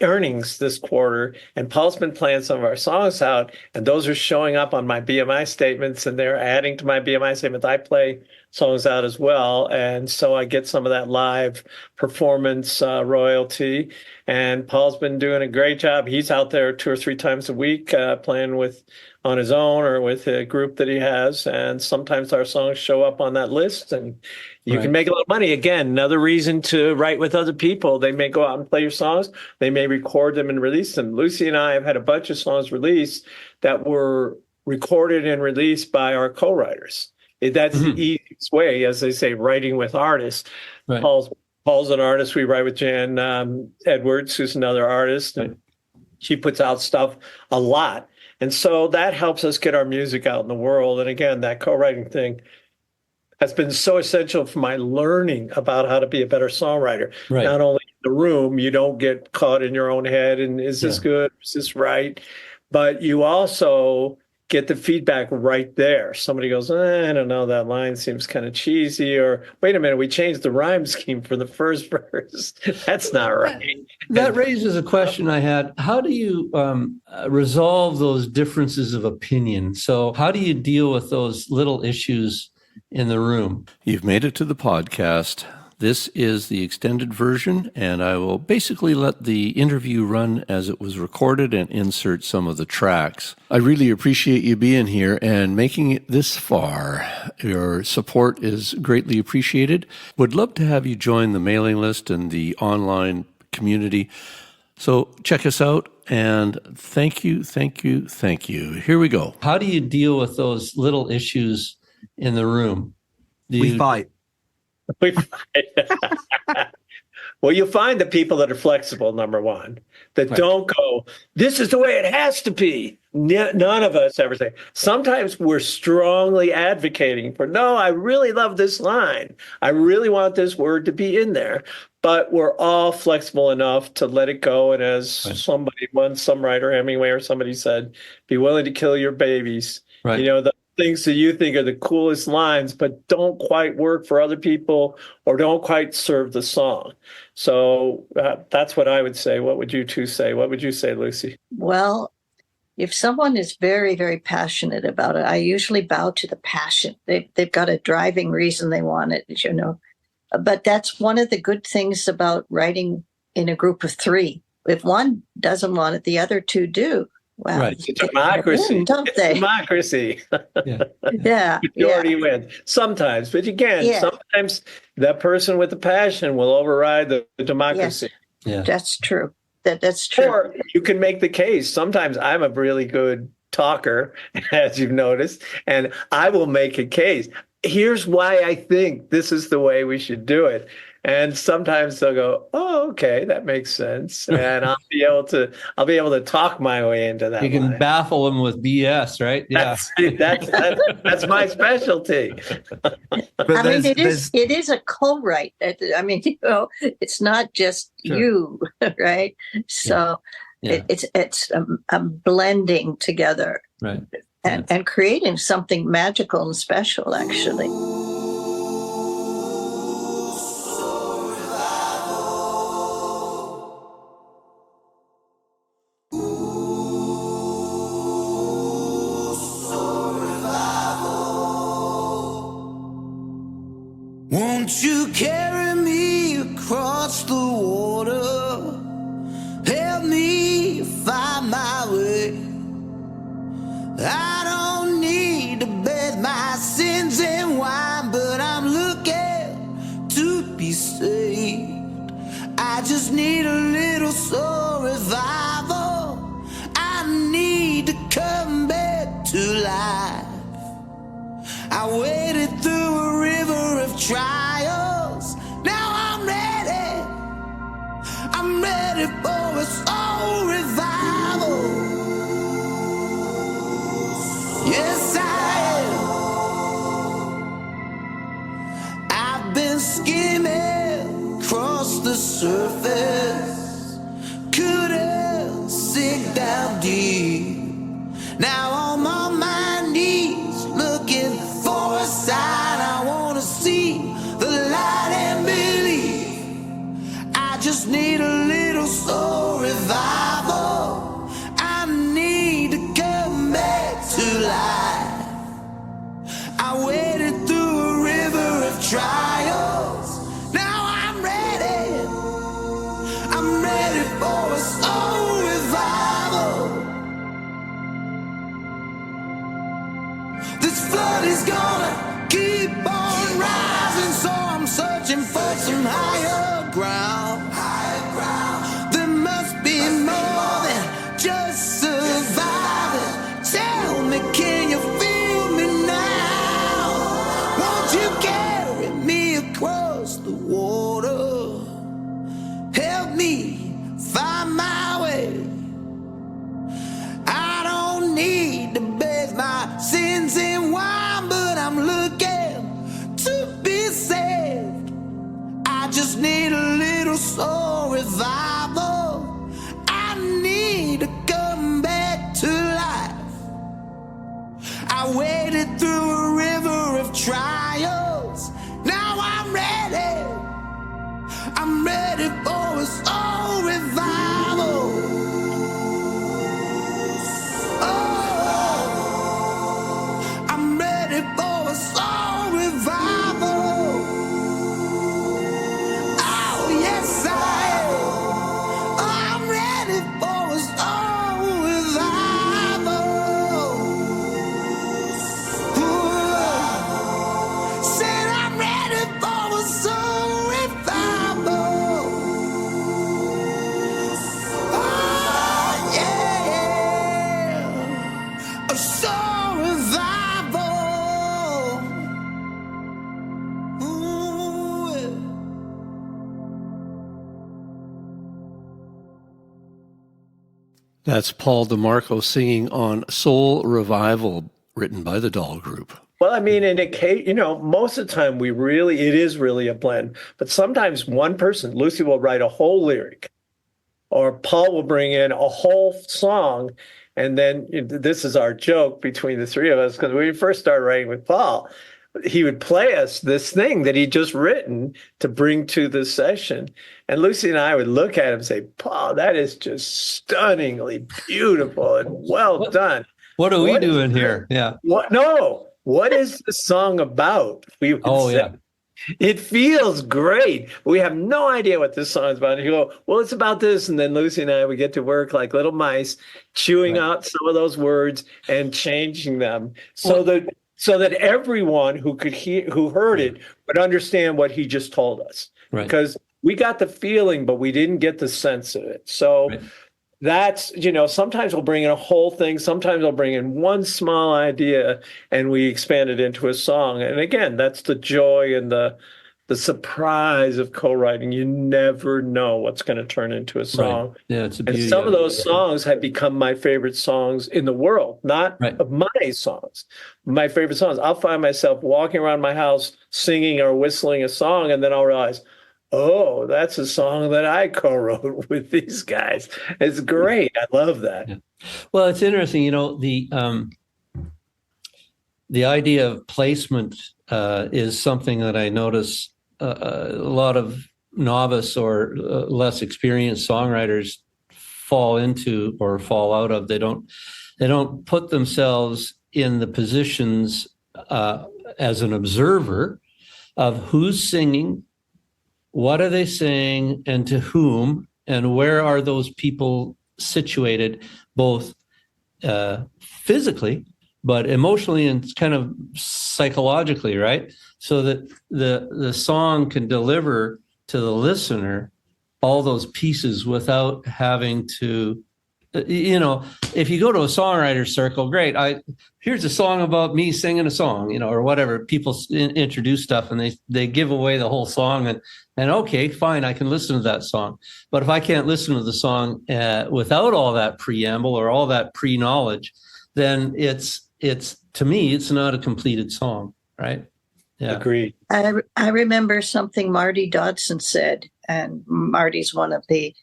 earnings this quarter, and Paul's been playing some of our songs out, and those are showing up on my BMI statements, and they're adding to my BMI statements. I play songs out as well, and so I get some of that live performance royalty. And Paul's been doing a great job. He's out there 2 or 3 times a week playing with on his own or with a group that he has, and sometimes our songs show up on that list, and you Right. can make a lot of money. Again, another reason to write with other people. They may go out and play your songs, they may record them and release them. Lucy and I have had a bunch of songs released that were recorded and released by our co-writers. That's the easiest way, as they say, writing with artists. Right. Paul's an artist. We write with Jan Edwards, who's another artist, and she puts out stuff a lot. And so that helps us get our music out in the world. And again, that co-writing thing has been so essential for my learning about how to be a better songwriter. Right. Not only in the room, you don't get caught in your own head and is this good? Is this right? But you also get the feedback right there. Somebody goes, I don't know, that line seems kind of cheesy, or wait a minute, we changed the rhyme scheme for the first verse. That's not right. That raises a question I had. How do you resolve those differences of opinion? So how do you deal with those little issues in the room? You've made it to the podcast. This is the extended version, and I will basically let the interview run as it was recorded and insert some of the tracks. I really appreciate you being here and making it this far. Your support is greatly appreciated. Would love to have you join the mailing list and the online community. So check us out, and thank you, thank you, thank you. Here we go. How do you deal with those little issues in the room? We fight. Well, you find the people that are flexible, number one, that don't go, this is the way it has to be. None of us ever say. Sometimes we're strongly advocating for, no, I really love this line. I really want this word to be in there. But we're all flexible enough to let it go. And as somebody once, some writer, Hemingway or somebody said, be willing to kill your babies. Right. You know, the things that you think are the coolest lines, but don't quite work for other people or don't quite serve the song. So that's what I would say. What would you two say? What would you say, Lucy? Well, if someone is very, very passionate about it, I usually bow to the passion. They've got a driving reason they want it, you know. But that's one of the good things about writing in a group of three. If one doesn't want it, the other two do. Wow, Right. It's a democracy. don't It's they? democracy. Yeah, Majority wins sometimes, but again, sometimes that person with the passion will override the democracy. Yeah. that's true. That's true. Or you can make the case. Sometimes I'm a really good talker, as you've noticed, and I will make a case. Here's why I think this is the way we should do it. And sometimes they'll go, "Oh, okay, that makes sense," and I'll be able to talk my way into that. You can line. baffle them with BS, right? Yeah. That's my specialty. But I mean, it is a co-write. I mean, you know, it's not just you, right? So it's a blending together, Right. and creating something magical and special, actually. Won't you carry me across the water? Help me find my way. I don't need to bathe my sins in wine, but I'm looking to be saved. I just need a little soul revival. I need to come back to life. I waded through a river of trials. Now I'm ready. I'm ready for a soul revival. Yes, I am. I've been skimming across the surface. Couldn't sink down deep. Now I'm on my knees looking for a sign. I want to see the light and believe. I just need a little soul revival. I need to come back to life. I waded through a river of trials. Now I'm ready. I'm ready for a soul revival. This flood is gonna keep on rising, so I'm searching for some higher ground. Higher ground. There must be more than just surviving. Tell me, can you feel me now? Won't you carry me across the water? Help me find my way. I don't need to bathe my sins in wine, but I'm looking to be saved. I just need a little soul revival. I need to come back to life. I waded through a river of trials. Now I'm ready. I'm ready for a soul revival. I'm ready for a soul revival. Oh, yes, I am. I'm ready for a soul revival. Ooh. Said I'm ready for a soul revival. Oh, yeah. A soul revival. Ooh, yeah. That's Paul DeMarco singing on Soul Revival, written by the Doll Group. Well, I mean, in a case, you know, most of the time it is really a blend. But sometimes one person, Lucy, will write a whole lyric, or Paul will bring in a whole song. And then this is our joke between the three of us, because when we first started writing with Paul, he would play us this thing that he'd just written to bring to the session. And Lucy and I would look at him and say, Paul, that is just stunningly beautiful and well done. What are we What is doing this? here? Yeah. What is the song about? We would say. Yeah. It feels great. We have no idea what this song is about. And you go, well, it's about this. And then Lucy and I, we get to work like little mice, chewing out some of those words and changing them so that everyone who could hear, who heard it, would understand what he just told us. Right. Because we got the feeling, but we didn't get the sense of it. So that's, sometimes we'll bring in a whole thing. Sometimes we'll bring in one small idea and we expand it into a song. And again, that's the joy and the surprise of co-writing. You never know what's going to turn into a song. Right. Yeah, it's a and beauty some of those songs have become my favorite songs in the world, not of my songs. My favorite songs. I'll find myself walking around my house singing or whistling a song, and then I'll realize, oh, that's a song that I co-wrote with these guys. It's great. I love that. Yeah. Well, it's interesting, the idea of placement is something that I notice a lot of novice or less experienced songwriters fall into or fall out of. They don't put themselves in the positions as an observer of who's singing, what are they saying, and to whom, and where are those people situated, both physically, but emotionally and kind of psychologically, right? So that the song can deliver to the listener all those pieces without having to, if you go to a songwriter circle, great. Here's a song about me singing a song, or whatever. People introduce stuff and they give away the whole song, and okay, fine, I can listen to that song. But if I can't listen to the song without all that preamble or all that pre-knowledge, then it's to me, it's not a completed song, right? Yeah. Agreed. I remember something Marty Dodson said, and Marty's one of the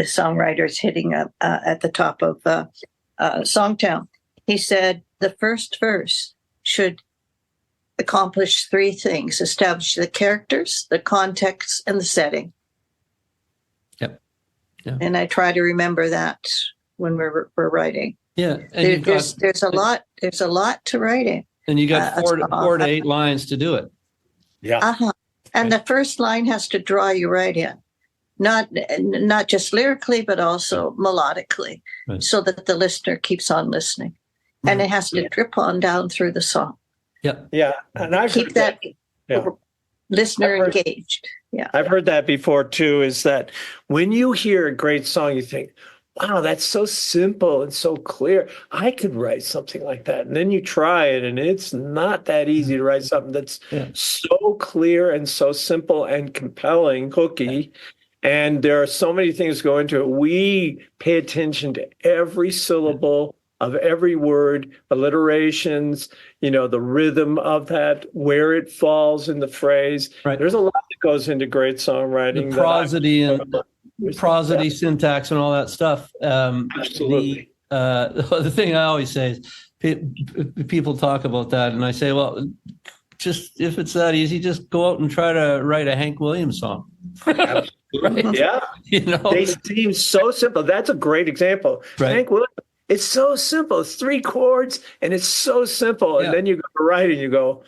songwriters hitting up at the top of Songtown. He said the first verse should accomplish three things: establish the characters, the context, and the setting. Yep. Yeah. And I try to remember that when we're writing. Yeah. And there's a lot to writing. And you got 4 to 8 lines to do it. Yeah. Uh-huh. And the first line has to draw you right in. Not just lyrically, but also melodically, so that the listener keeps on listening. And it has to drip on down through the song. Yeah. Yeah. And I've keep that listener engaged. Yeah. I've heard that before too, is that when you hear a great song, you think, wow, that's so simple and so clear. I could write something like that. And then you try it, and it's not that easy to write something that's so clear and so simple and compelling, hooky. And there are so many things go into it. We pay attention to every syllable of every word, alliterations, the rhythm of that, where it falls in the phrase. Right. There's a lot that goes into great songwriting. The prosody, syntax, and all that stuff. Absolutely. The thing I always say is people talk about that, and I say, well, just if it's that easy, just go out and try to write a Hank Williams song. Right? Yeah. They seem so simple. That's a great example. Right. Hank Williams, it's so simple. It's 3 chords, and it's so simple. And then you go to write and you go,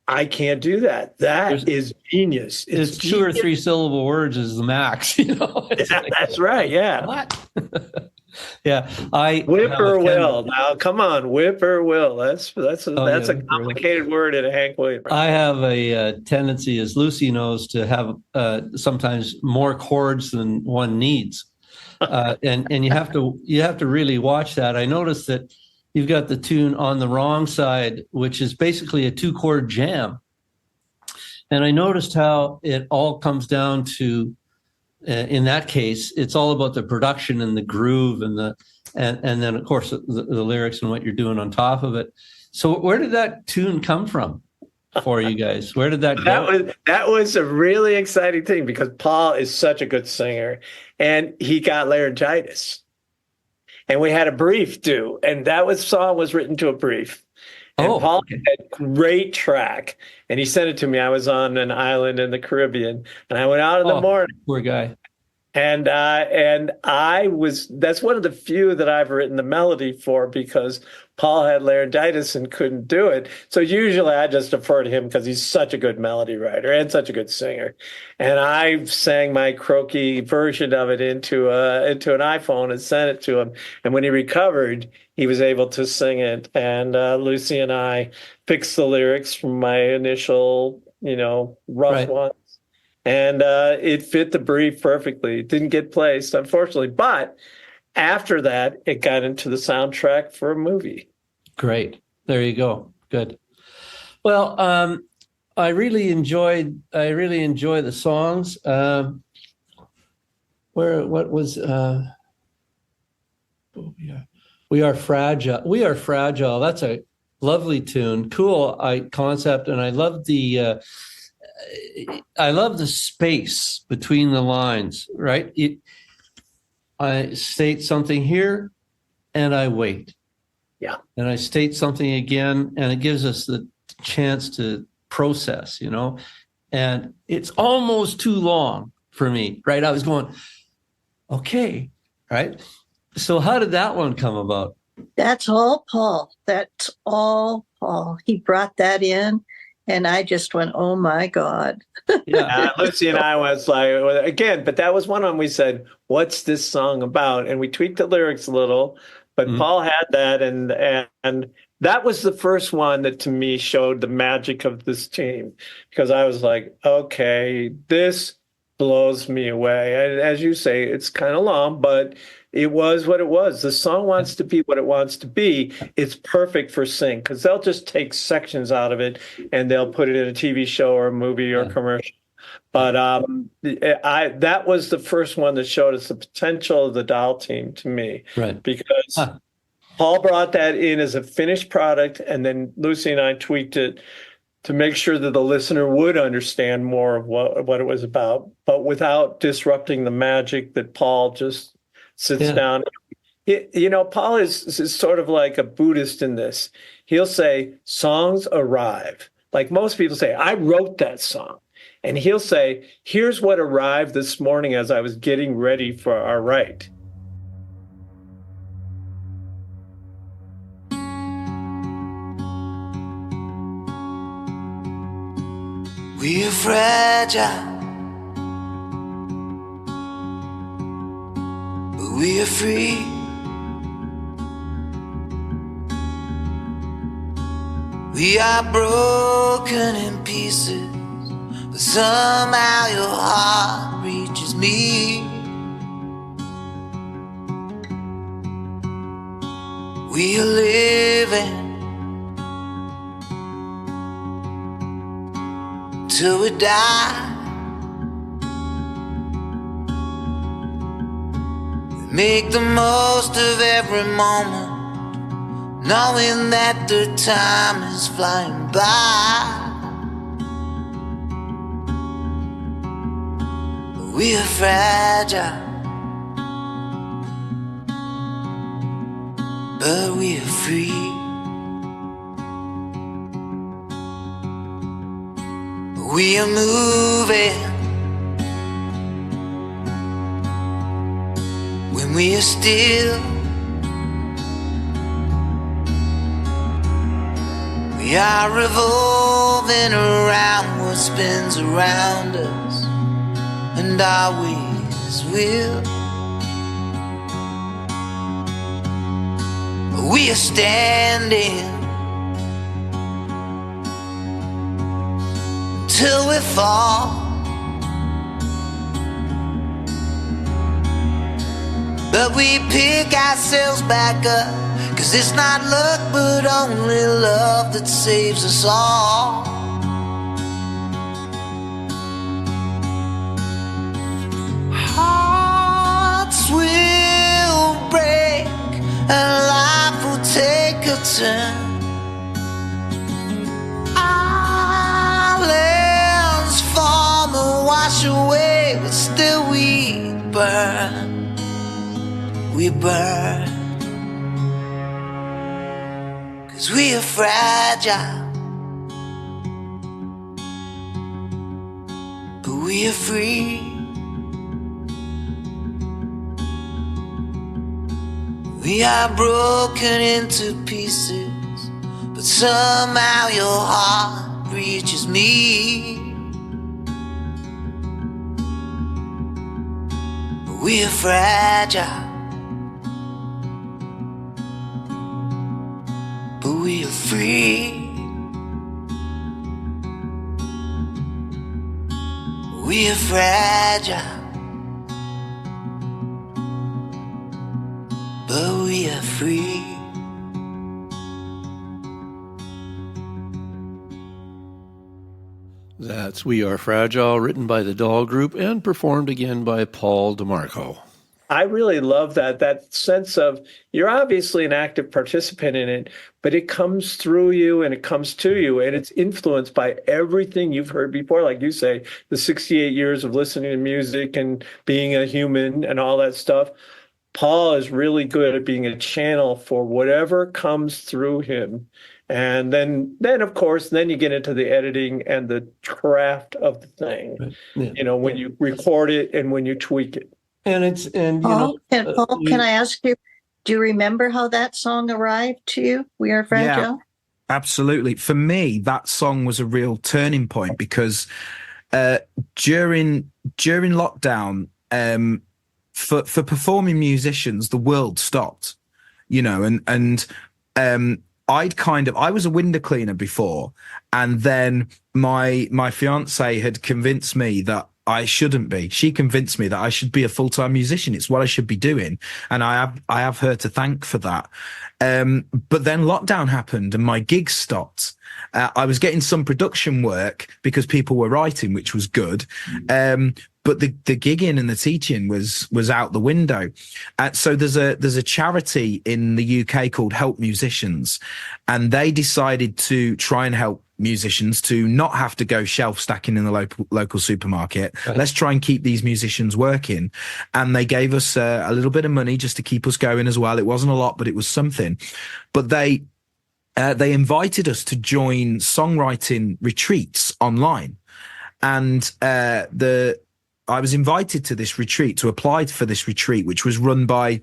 I can't do that. That is genius. It's 2 or 3 syllable words is the max. That's right. Yeah. What? Yeah. Whippoorwill. Now, come on, whippoorwill. That's a complicated word in a Hank Williams. I have a tendency, as Lucy knows, to have sometimes more chords than one needs, and you have to really watch that. I noticed that you've got the tune on the wrong side, which is basically a 2-chord jam. And I noticed how it all comes down to, in that case, it's all about the production and the groove and then of course the lyrics and what you're doing on top of it. So where did that tune come from for you guys? Where did that go? That was a really exciting thing, because Paul is such a good singer, and he got laryngitis. And we had a brief due, and that song was written to a brief. And Oh, Paul okay. had great track, and he sent it to me. I was on an island in the Caribbean, and I went out in the Oh, morning. poor guy. And I was, that's one of the few that I've written the melody for because Paul had laryngitis and couldn't do it. So usually I just defer to him because he's such a good melody writer and such a good singer. And I sang my croaky version of it into an iPhone and sent it to him. And when he recovered, he was able to sing it. And Lucy and I fixed the lyrics from my initial, rough Right. one. And it fit the brief perfectly. It didn't get placed, unfortunately. But after that, it got into the soundtrack for a movie. Great. There you go. Good. Well, I really enjoy the songs. What was We Are Fragile. We Are Fragile. That's a lovely tune. Cool concept, and I love the space between the lines, right? I state something here and I wait. Yeah. And I state something again, and it gives us the chance to process, and it's almost too long for me, right? I was going, okay, right? So how did that one come about? That's all Paul. That's all Paul. He brought that in, and I just went, oh my God. Yeah. Lucy and I was like, again, but that was one of them we said, what's this song about? And we tweaked the lyrics a little, but Paul had that. And that was the first one that to me showed the magic of this team, because I was like, okay, this blows me away. And as you say, it's kind of long, but it was what it was. The song wants to be what it wants to be. It's perfect for Sing, because they'll just take sections out of it and they'll put it in a TV show or a movie or commercial. But that was the first one that showed us the potential of the Doll team to me. Right. Because Paul brought that in as a finished product, and then Lucy and I tweaked it to make sure that the listener would understand more of what it was about, but without disrupting the magic that Paul just sits down. Paul is sort of like a Buddhist in this. He'll say, songs arrive. Like most people say, I wrote that song. And he'll say, here's what arrived this morning as I was getting ready for our write. We are fragile, but we are free. We are broken in pieces, but somehow your heart reaches me. We are living till we die. We make the most of every moment, knowing that the time is flying by. We are fragile, but we are free. We are moving when we are still. We are revolving around what spins around us, and always will. We are standing till we fall, but we pick ourselves back up, 'cause it's not luck but only love that saves us all. Hearts will break and life will take a turn. Islands form and wash away, but still we burn. We burn. 'Cause 'cause we are fragile, but we are free. We are broken into pieces, but somehow your heart reaches me. We are fragile, but we are free. We are fragile, but we are free. That's We Are Fragile, written by the Doll Group and performed again by Paul DeMarco. I really love that sense of you're obviously an active participant in it, but it comes through you and it comes to you, and it's influenced by everything you've heard before. Like you say, the 68 years of listening to music and being a human and all that stuff. Paul is really good at being a channel for whatever comes through him. And then of course, then you get into the editing and the craft of the thing, Right. Yeah. you know, when you record it and when you tweak it. And Paul, can I ask you, do you remember how that song arrived to you? We Are Fragile? Yeah, absolutely. For me, that song was a real turning point because during lockdown, for performing musicians, the world stopped, you know, and I was a window cleaner before, and then my fiance had convinced me that I shouldn't be. She convinced me that I should be a full-time musician. It's what I should be doing. And I have her to thank for that. But then lockdown happened and my gigs stopped. I was getting some production work because people were writing, which was good. But the gigging and the teaching was out the window. So there's a charity in the UK called Help Musicians, and they decided to try and help musicians to not have to go shelf stacking in the local supermarket. Right. Let's try and keep these musicians working. And they gave us a little bit of money just to keep us going as well. It wasn't a lot, but it was something. But they invited us to join songwriting retreats online. And I was invited to this retreat, to apply for this retreat, which was run by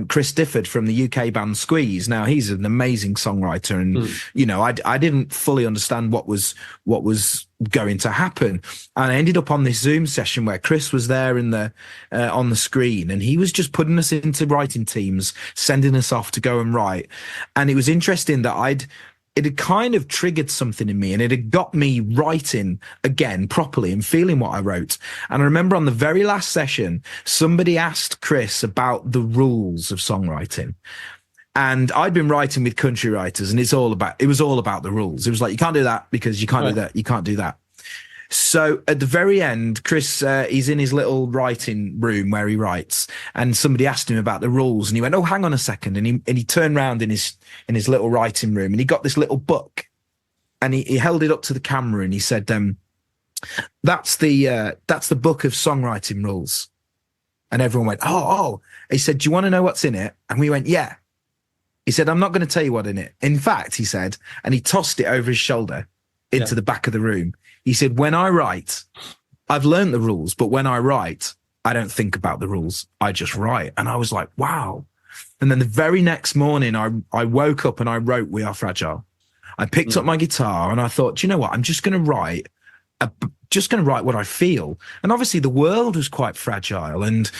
Chris Difford from the UK band Squeeze. Now, he's an amazing songwriter, and you know, I didn't fully understand what was going to happen, and I ended up on this Zoom session where Chris was there in the on the screen, and he was just putting us into writing teams, sending us off to go and write. And it was interesting that it had kind of triggered something in me, and it had got me writing again properly and feeling what I wrote. And I remember on the very last session, somebody asked Chris about the rules of songwriting. And I'd been writing with country writers, and it was all about the rules. It was like, you can't do that because you can't do that. You can't do that. So at the very end, Chris, he's in his little writing room where he writes, and somebody asked him about the rules, and he went, "Oh, hang on a second." And he turned around in his little writing room, and he got this little book, and he held it up to the camera, and he said, that's the book of songwriting rules." And everyone went, oh. He said, "Do you want to know what's in it?" And we went, "Yeah." He said, "I'm not going to tell you what in it. In fact," he said, and he tossed it over his shoulder into the back of the room. He said, "When I write, I've learned the rules, but when I write, I don't think about the rules. I just write." And I was like, wow. And then the very next morning, I woke up and I wrote We Are Fragile. I picked up my guitar and I thought, do you know what? I'm just going to write what I feel. And obviously the world was quite fragile, and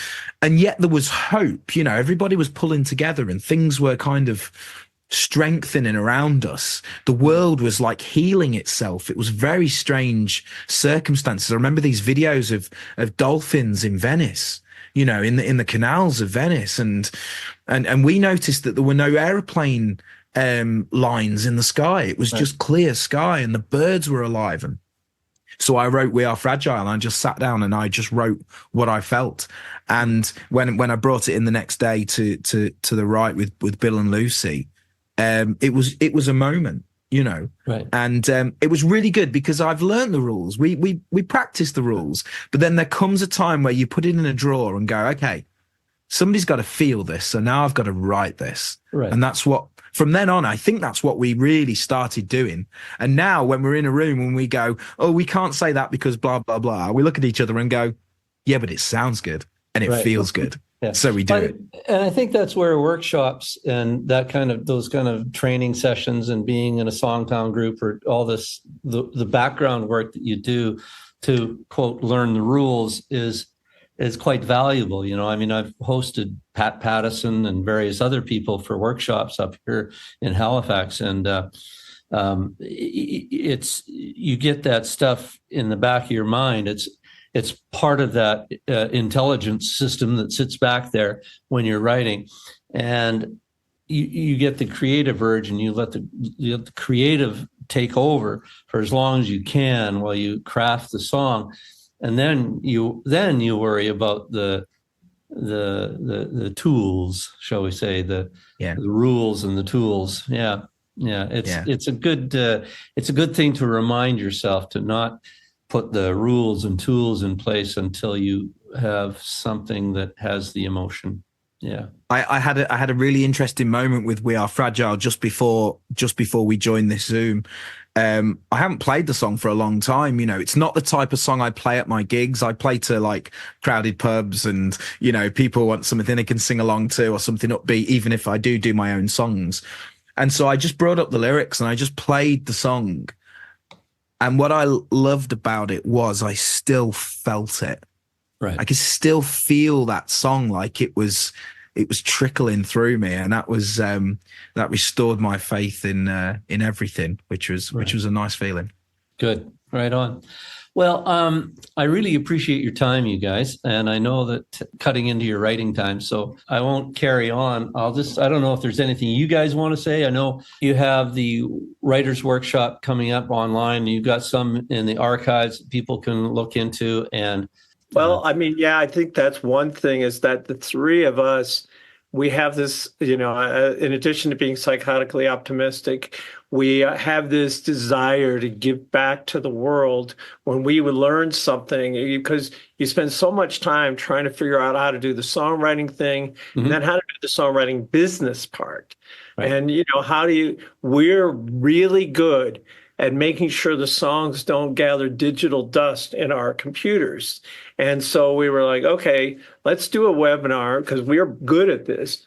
yet there was hope. You know, everybody was pulling together and things were kind of strengthening around us. The world was like healing itself. It was very strange circumstances. I remember these videos of dolphins in Venice, you know, in the canals of Venice, and we noticed that there were no airplane lines in the sky. It was just clear sky, and the birds were alive. And so I wrote We Are Fragile, and I just sat down and I just wrote what I felt. And when I brought it in the next day to the right with Bill and Lucy, it was a moment, you know, right. And it was really good because I've learned the rules. We practice the rules, but then there comes a time where you put it in a drawer and go, okay, somebody's got to feel this. So now I've got to write this. Right. And that's what, from then on, I think that's what we really started doing. And now when we're in a room and we go, oh, we can't say that because blah, blah, blah, we look at each other and go, yeah, but it sounds good and it feels good. Yeah. So we do it. And I think that's where workshops and those kind of training sessions and being in a Songtown group or all this, the background work that you do to, quote, learn the rules is quite valuable. You know, I mean, I've hosted Pat Pattison and various other people for workshops up here in Halifax. And you get that stuff in the back of your mind. It's part of that intelligence system that sits back there when you're writing, and you get the creative urge, and you let the creative take over for as long as you can while you craft the song, and then you worry about the tools, shall we say, the rules and the tools. It's a good thing to remind yourself to not put the rules and tools in place until you have something that has the emotion. Yeah. I had a really interesting moment with We Are Fragile just before we joined this Zoom. I haven't played the song for a long time. You know, it's not the type of song I play at my gigs. I play to like crowded pubs and, you know, people want something they can sing along to or something upbeat, even if I do my own songs. And so I just brought up the lyrics and I just played the song. And what I loved about it was I still felt it. Right. I could still feel that song like it was trickling through me, and that was that restored my faith in everything, which was a nice feeling. Good. Right on. Well, I really appreciate your time, you guys, and I know that cutting into your writing time, so I won't carry on. I don't know if there's anything you guys want to say. I know you have the writers workshop coming up online, and you've got some in the archives that people can look into. And well, I mean, yeah, I think that's one thing, is that the three of us, we have this, you know, in addition to being psychotically optimistic, we have this desire to give back to the world when we would learn something, because you spend so much time trying to figure out how to do the songwriting thing, and then how to do the songwriting business part. Right. And, you know, we're really good at making sure the songs don't gather digital dust in our computers. And so we were like, okay, let's do a webinar because we're good at this.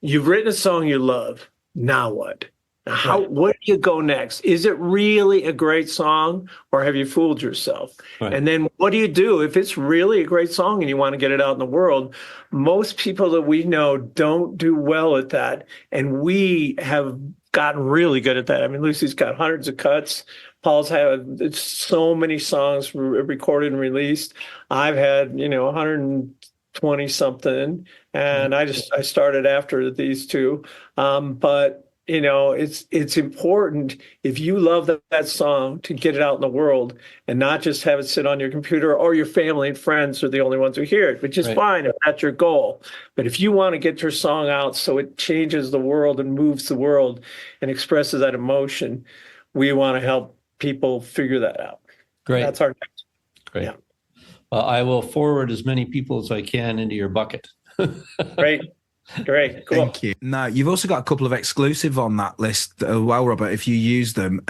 You've written a song you love. Now what? Where do you go next? Is it really a great song, or have you fooled yourself? Right. And then what do you do if it's really a great song and you want to get it out in the world? Most people that we know don't do well at that. And we have gotten really good at that. I mean, Lucy's got hundreds of cuts. Paul's had so many songs recorded and released. I've had, 120 something, and I started after these two. But it's important, if you love that song, to get it out in the world and not just have it sit on your computer, or your family and friends are the only ones who hear it, which is fine if that's your goal. But if you want to get your song out so it changes the world and moves the world and expresses that emotion, we want to help people figure that out. Great. That's our next. Great. Yeah. Well, I will forward as many people as I can into your bucket. Great. Cool. Thank you. Now, you've also got a couple of exclusive on that list as well, Robert, if you use them.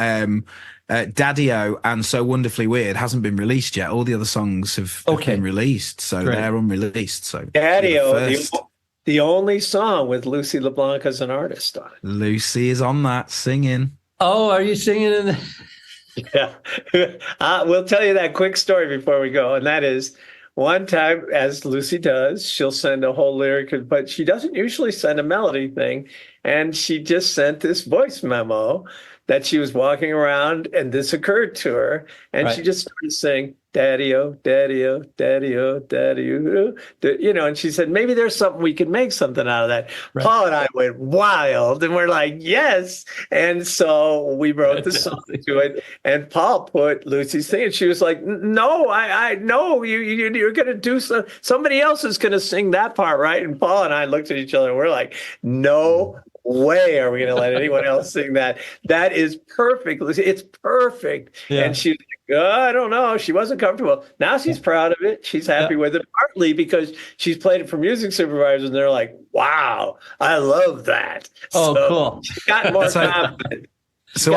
Daddy-O and So Wonderfully Weird hasn't been released yet. All the other songs have been released, so they're unreleased. So Daddy-O, the only song with Lucy LeBlanc as an artist on it. Lucy is on that, singing. Oh, are you singing in the... Yeah. We'll tell you that quick story before we go, and that is, one time, as Lucy does, she'll send a whole lyric, but she doesn't usually send a melody thing. And she just sent this voice memo that she was walking around, and this occurred to her. And she just started saying, Daddy-O, Daddy-O, Daddy-O, Daddy-O. And she said, maybe there's something we could make something out of that. Right. Paul and I went wild, and we're like, yes. And so we wrote the song to it, and Paul put Lucy's thing, and she was like, no, I know you're going to do somebody else is going to sing that part, right? And Paul and I looked at each other, and we're like, no way are we going to let anyone else sing that? That is perfect. It's perfect. Yeah. And she's like, oh, I don't know. She wasn't comfortable. Now she's proud of it. She's happy with it, partly because she's played it for music supervisors, and they're like, wow, I love that. Oh, So cool. She got more So- confident. So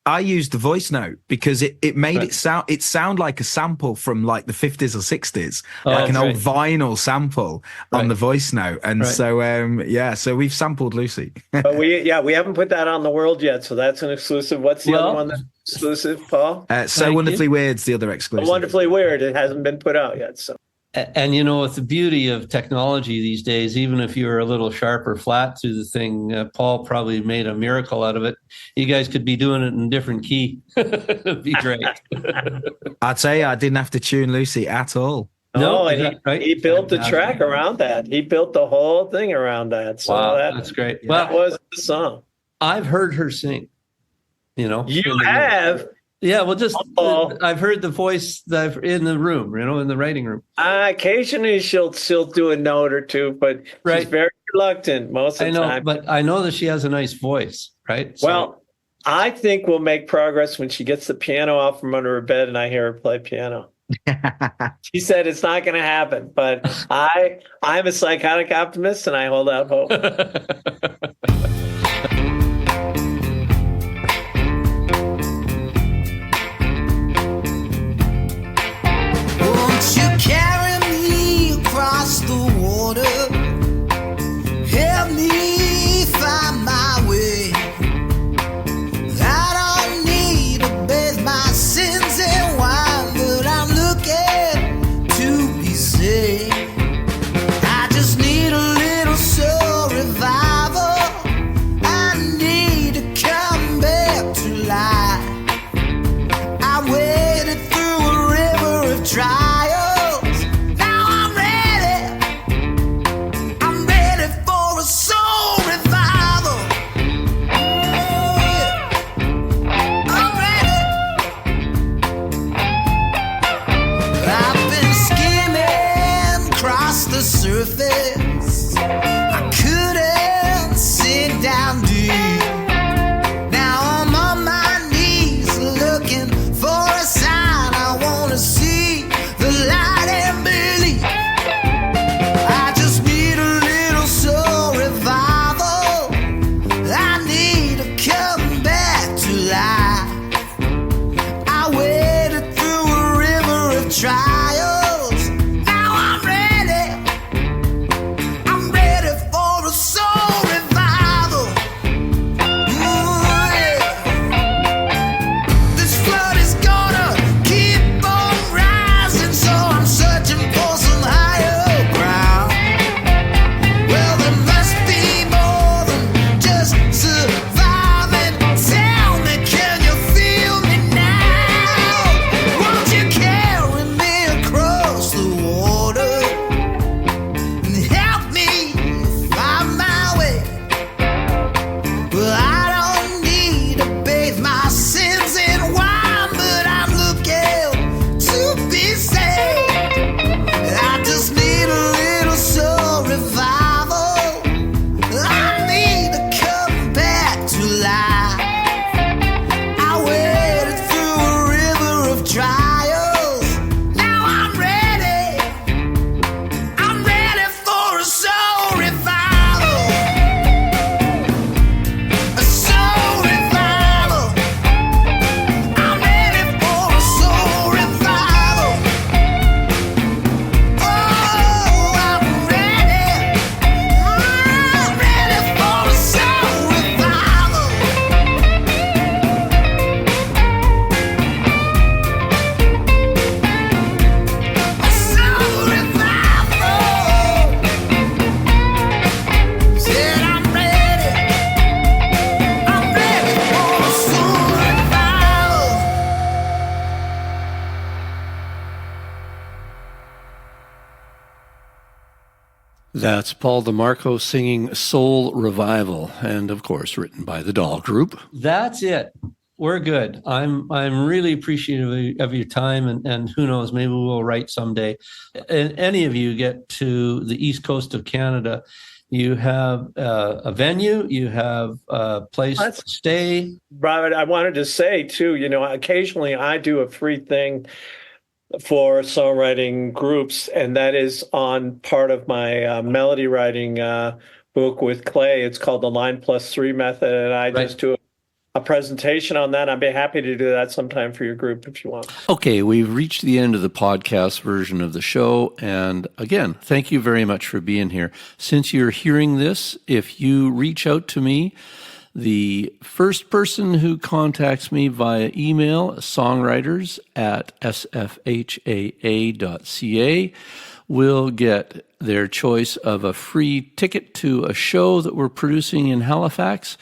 I used the voice note because it made Right. it sound like a sample from like the 50s or 60s, Oh, like an that's old vinyl sample on Right. the voice note. And Right. so we've sampled Lucy. But we haven't put that on the world yet, so that's an exclusive. What's the Well- other one that's exclusive, Paul? So Thank Wonderfully Weird's the other exclusive. Wonderfully Weird. It hasn't been put out yet, so. And, with the beauty of technology these days, even if you're a little sharp or flat to the thing, Paul probably made a miracle out of it. You guys could be doing it in different key. It'd be great. I'd say I didn't have to tune Lucy at all. No, and is that right? he built the Fantastic. track around that. He built the whole thing around that. So Wow, that, that's great. that Well, was the song. I've heard her sing, You in the- have. Yeah, well, just Uh-oh. I've heard the voice that in the room, in the writing room. Occasionally she'll do a note or two, but Right. she's very reluctant most of I the know, time. but I know that she has a nice voice, right? So- Well, I think we'll make progress when she gets the piano out from under her bed and I hear her play piano. She said it's not going to happen, but I'm a psychotic optimist and I hold out hope. Won't you carry me across the water? Help me find my way. I don't need to bathe my sins in wine, but I'm looking to be saved. I just need a little soul revival. I need to come back to life. I waded through a river of trials. Now I'm ready for a soul revival. Oh, yeah. I'm ready. I've been skimming across the surface. I couldn't sink down deep. Now I'm on my knees looking for a sign. I want to see the light and believe. I just need a little soul revival. I need to come back to life. I waded through a river of trials. Now I'm ready for a soul revival. Ooh, yeah. This flood is gonna keep on rising, so I'm searching for some higher ground. Well, there must be more than just surviving. Tell me, can you feel me now? Won't you carry me across the water and help me find my way? Well, I don't need to bathe my sins in wine, but I'm looking to be saved. I just need a little soul revival. I need to come back to life. I waded through a river of trials. Now I'm ready. I'm ready for a soul revival. A soul revival. I'm ready for a soul revival. Oh, I'm ready. I'm ready for a soul revival. A soul revival. Said I'm ready. I'm ready for a soul revival. That's Paul DeMarco singing Soul Revival, and of course, written by the Doll Group. That's it. We're good. I'm really appreciative of your time, and who knows, maybe we'll write someday. And any of you get to the east coast of Canada, You have a venue. You have a place to stay. Robert, I wanted to say too, occasionally I do a free thing for songwriting groups, and that is on part of my melody writing book with Clay. It's called the Line Plus Three Method, and I just do a presentation on that. I'd be happy to do that sometime for your group if you want. Okay, we've reached the end of the podcast version of the show. And again, thank you very much for being here. Since you're hearing this, if you reach out to me, the first person who contacts me via email, songwriters@sfhaa.ca, will get their choice of a free ticket to a show that we're producing in Halifax,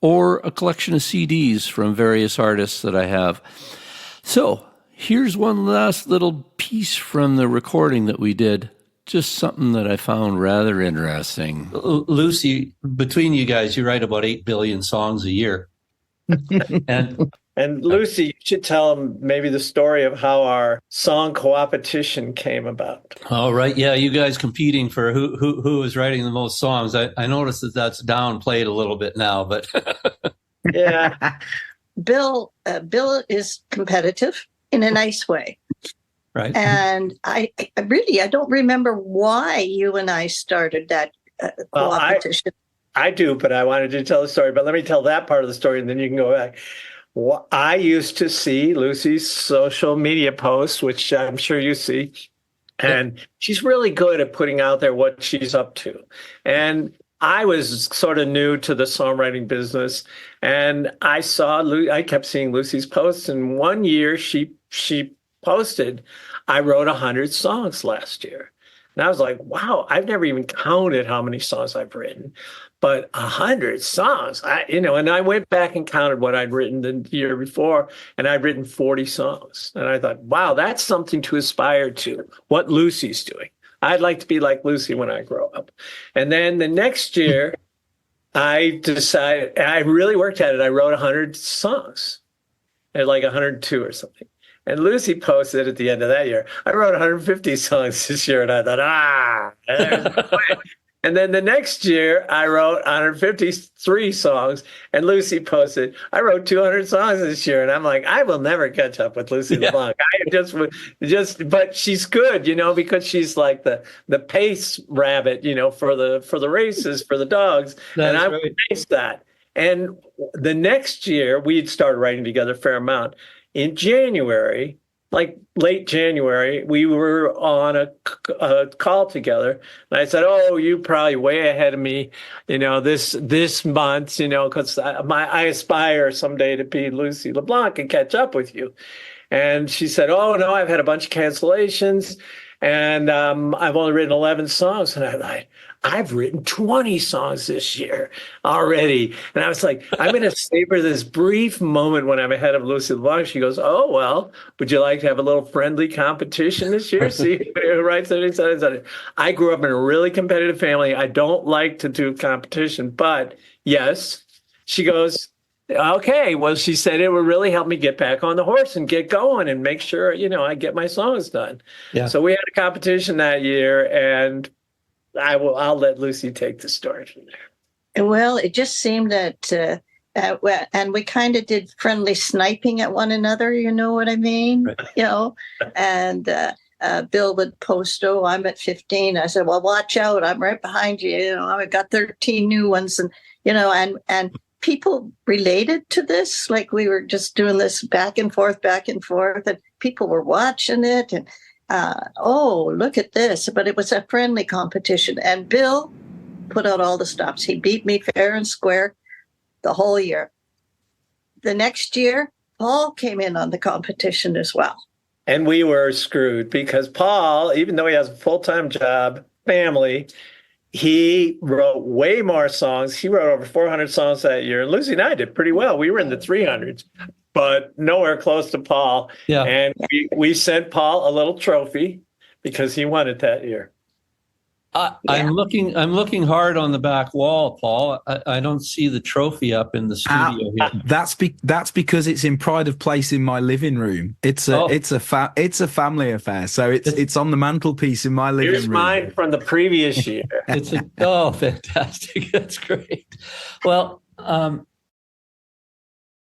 or a collection of CDs from various artists that I have. So here's one last little piece from the recording that we did. Just something that I found rather interesting. Lucy, between you guys, you write about 8 billion songs a year. And Lucy, you should tell them maybe the story of how our song co-opetition came about. All right. Yeah, you guys competing for who is writing the most songs. I noticed that's downplayed a little bit now, but yeah. Bill is competitive in a nice way. Right. And I don't remember why you and I started that competition. I do, but I wanted to tell the story. But let me tell that part of the story, and then you can go back. Well, I used to see Lucy's social media posts, which I'm sure you see, and she's really good at putting out there what she's up to. And I was sort of new to the songwriting business, and I kept seeing Lucy's posts, and one year she posted, I wrote 100 songs last year. And I was like, wow, I've never even counted how many songs I've written, but 100 songs, and I went back and counted what I'd written the year before, and I'd written 40 songs. And I thought, wow, that's something to aspire to, what Lucy's doing. I'd like to be like Lucy when I grow up. And then the next year, I decided, I really worked at it. I wrote 100 songs, at like 102 or something. And Lucy posted at the end of that year, I wrote 150 songs this year. And I thought, there's no way. And then the next year, I wrote 153 songs. And Lucy posted, I wrote 200 songs this year. And I'm like, I will never catch up with Lucy LeBlanc. I but she's good, because she's like the pace rabbit, for the races, for the dogs. And I paced that. And the next year, we'd started writing together a fair amount. In January, like late January, we were on a call together. And I said, oh, you're probably way ahead of me, this month, because I aspire someday to be Lucy LeBlanc and catch up with you. And she said, oh, no, I've had a bunch of cancellations. And I've only written 11 songs. And I thought, I've written 20 songs this year already. And I was like, I'm going to savor this brief moment when I'm ahead of Lucy LeBlanc. She goes, oh, well, would you like to have a little friendly competition this year? See who writes it. I grew up in a really competitive family. I don't like to do competition, but yes. She goes, okay. Well, she said it would really help me get back on the horse and get going and make sure, I get my songs done. Yeah. So we had a competition that year, and I'll let Lucy take the story from there. Well, it just seemed that, and we kind of did friendly sniping at one another, you know what I mean? Right. And Bill would post, oh, I'm at 15. I said, well, watch out. I'm right behind you. I've got 13 new ones. And, and people related to this, like we were just doing this back and forth, and people were watching it. And, oh, look at this. But it was a friendly competition. And Bill put out all the stops. He beat me fair and square the whole year. The next year, Paul came in on the competition as well. And we were screwed because Paul, even though he has a full-time job, family, he wrote way more songs. He wrote over 400 songs that year. And Lucy and I did pretty well. We were in the 300s. But nowhere close to Paul. Yeah. And we sent Paul a little trophy because he won it that year. I'm looking hard on the back wall, Paul. I don't see the trophy up in the studio here. That's because it's in pride of place in my living room. It's a family affair, so it's on the mantelpiece in my living room. Here's mine from the previous year. Fantastic. That's great. Well,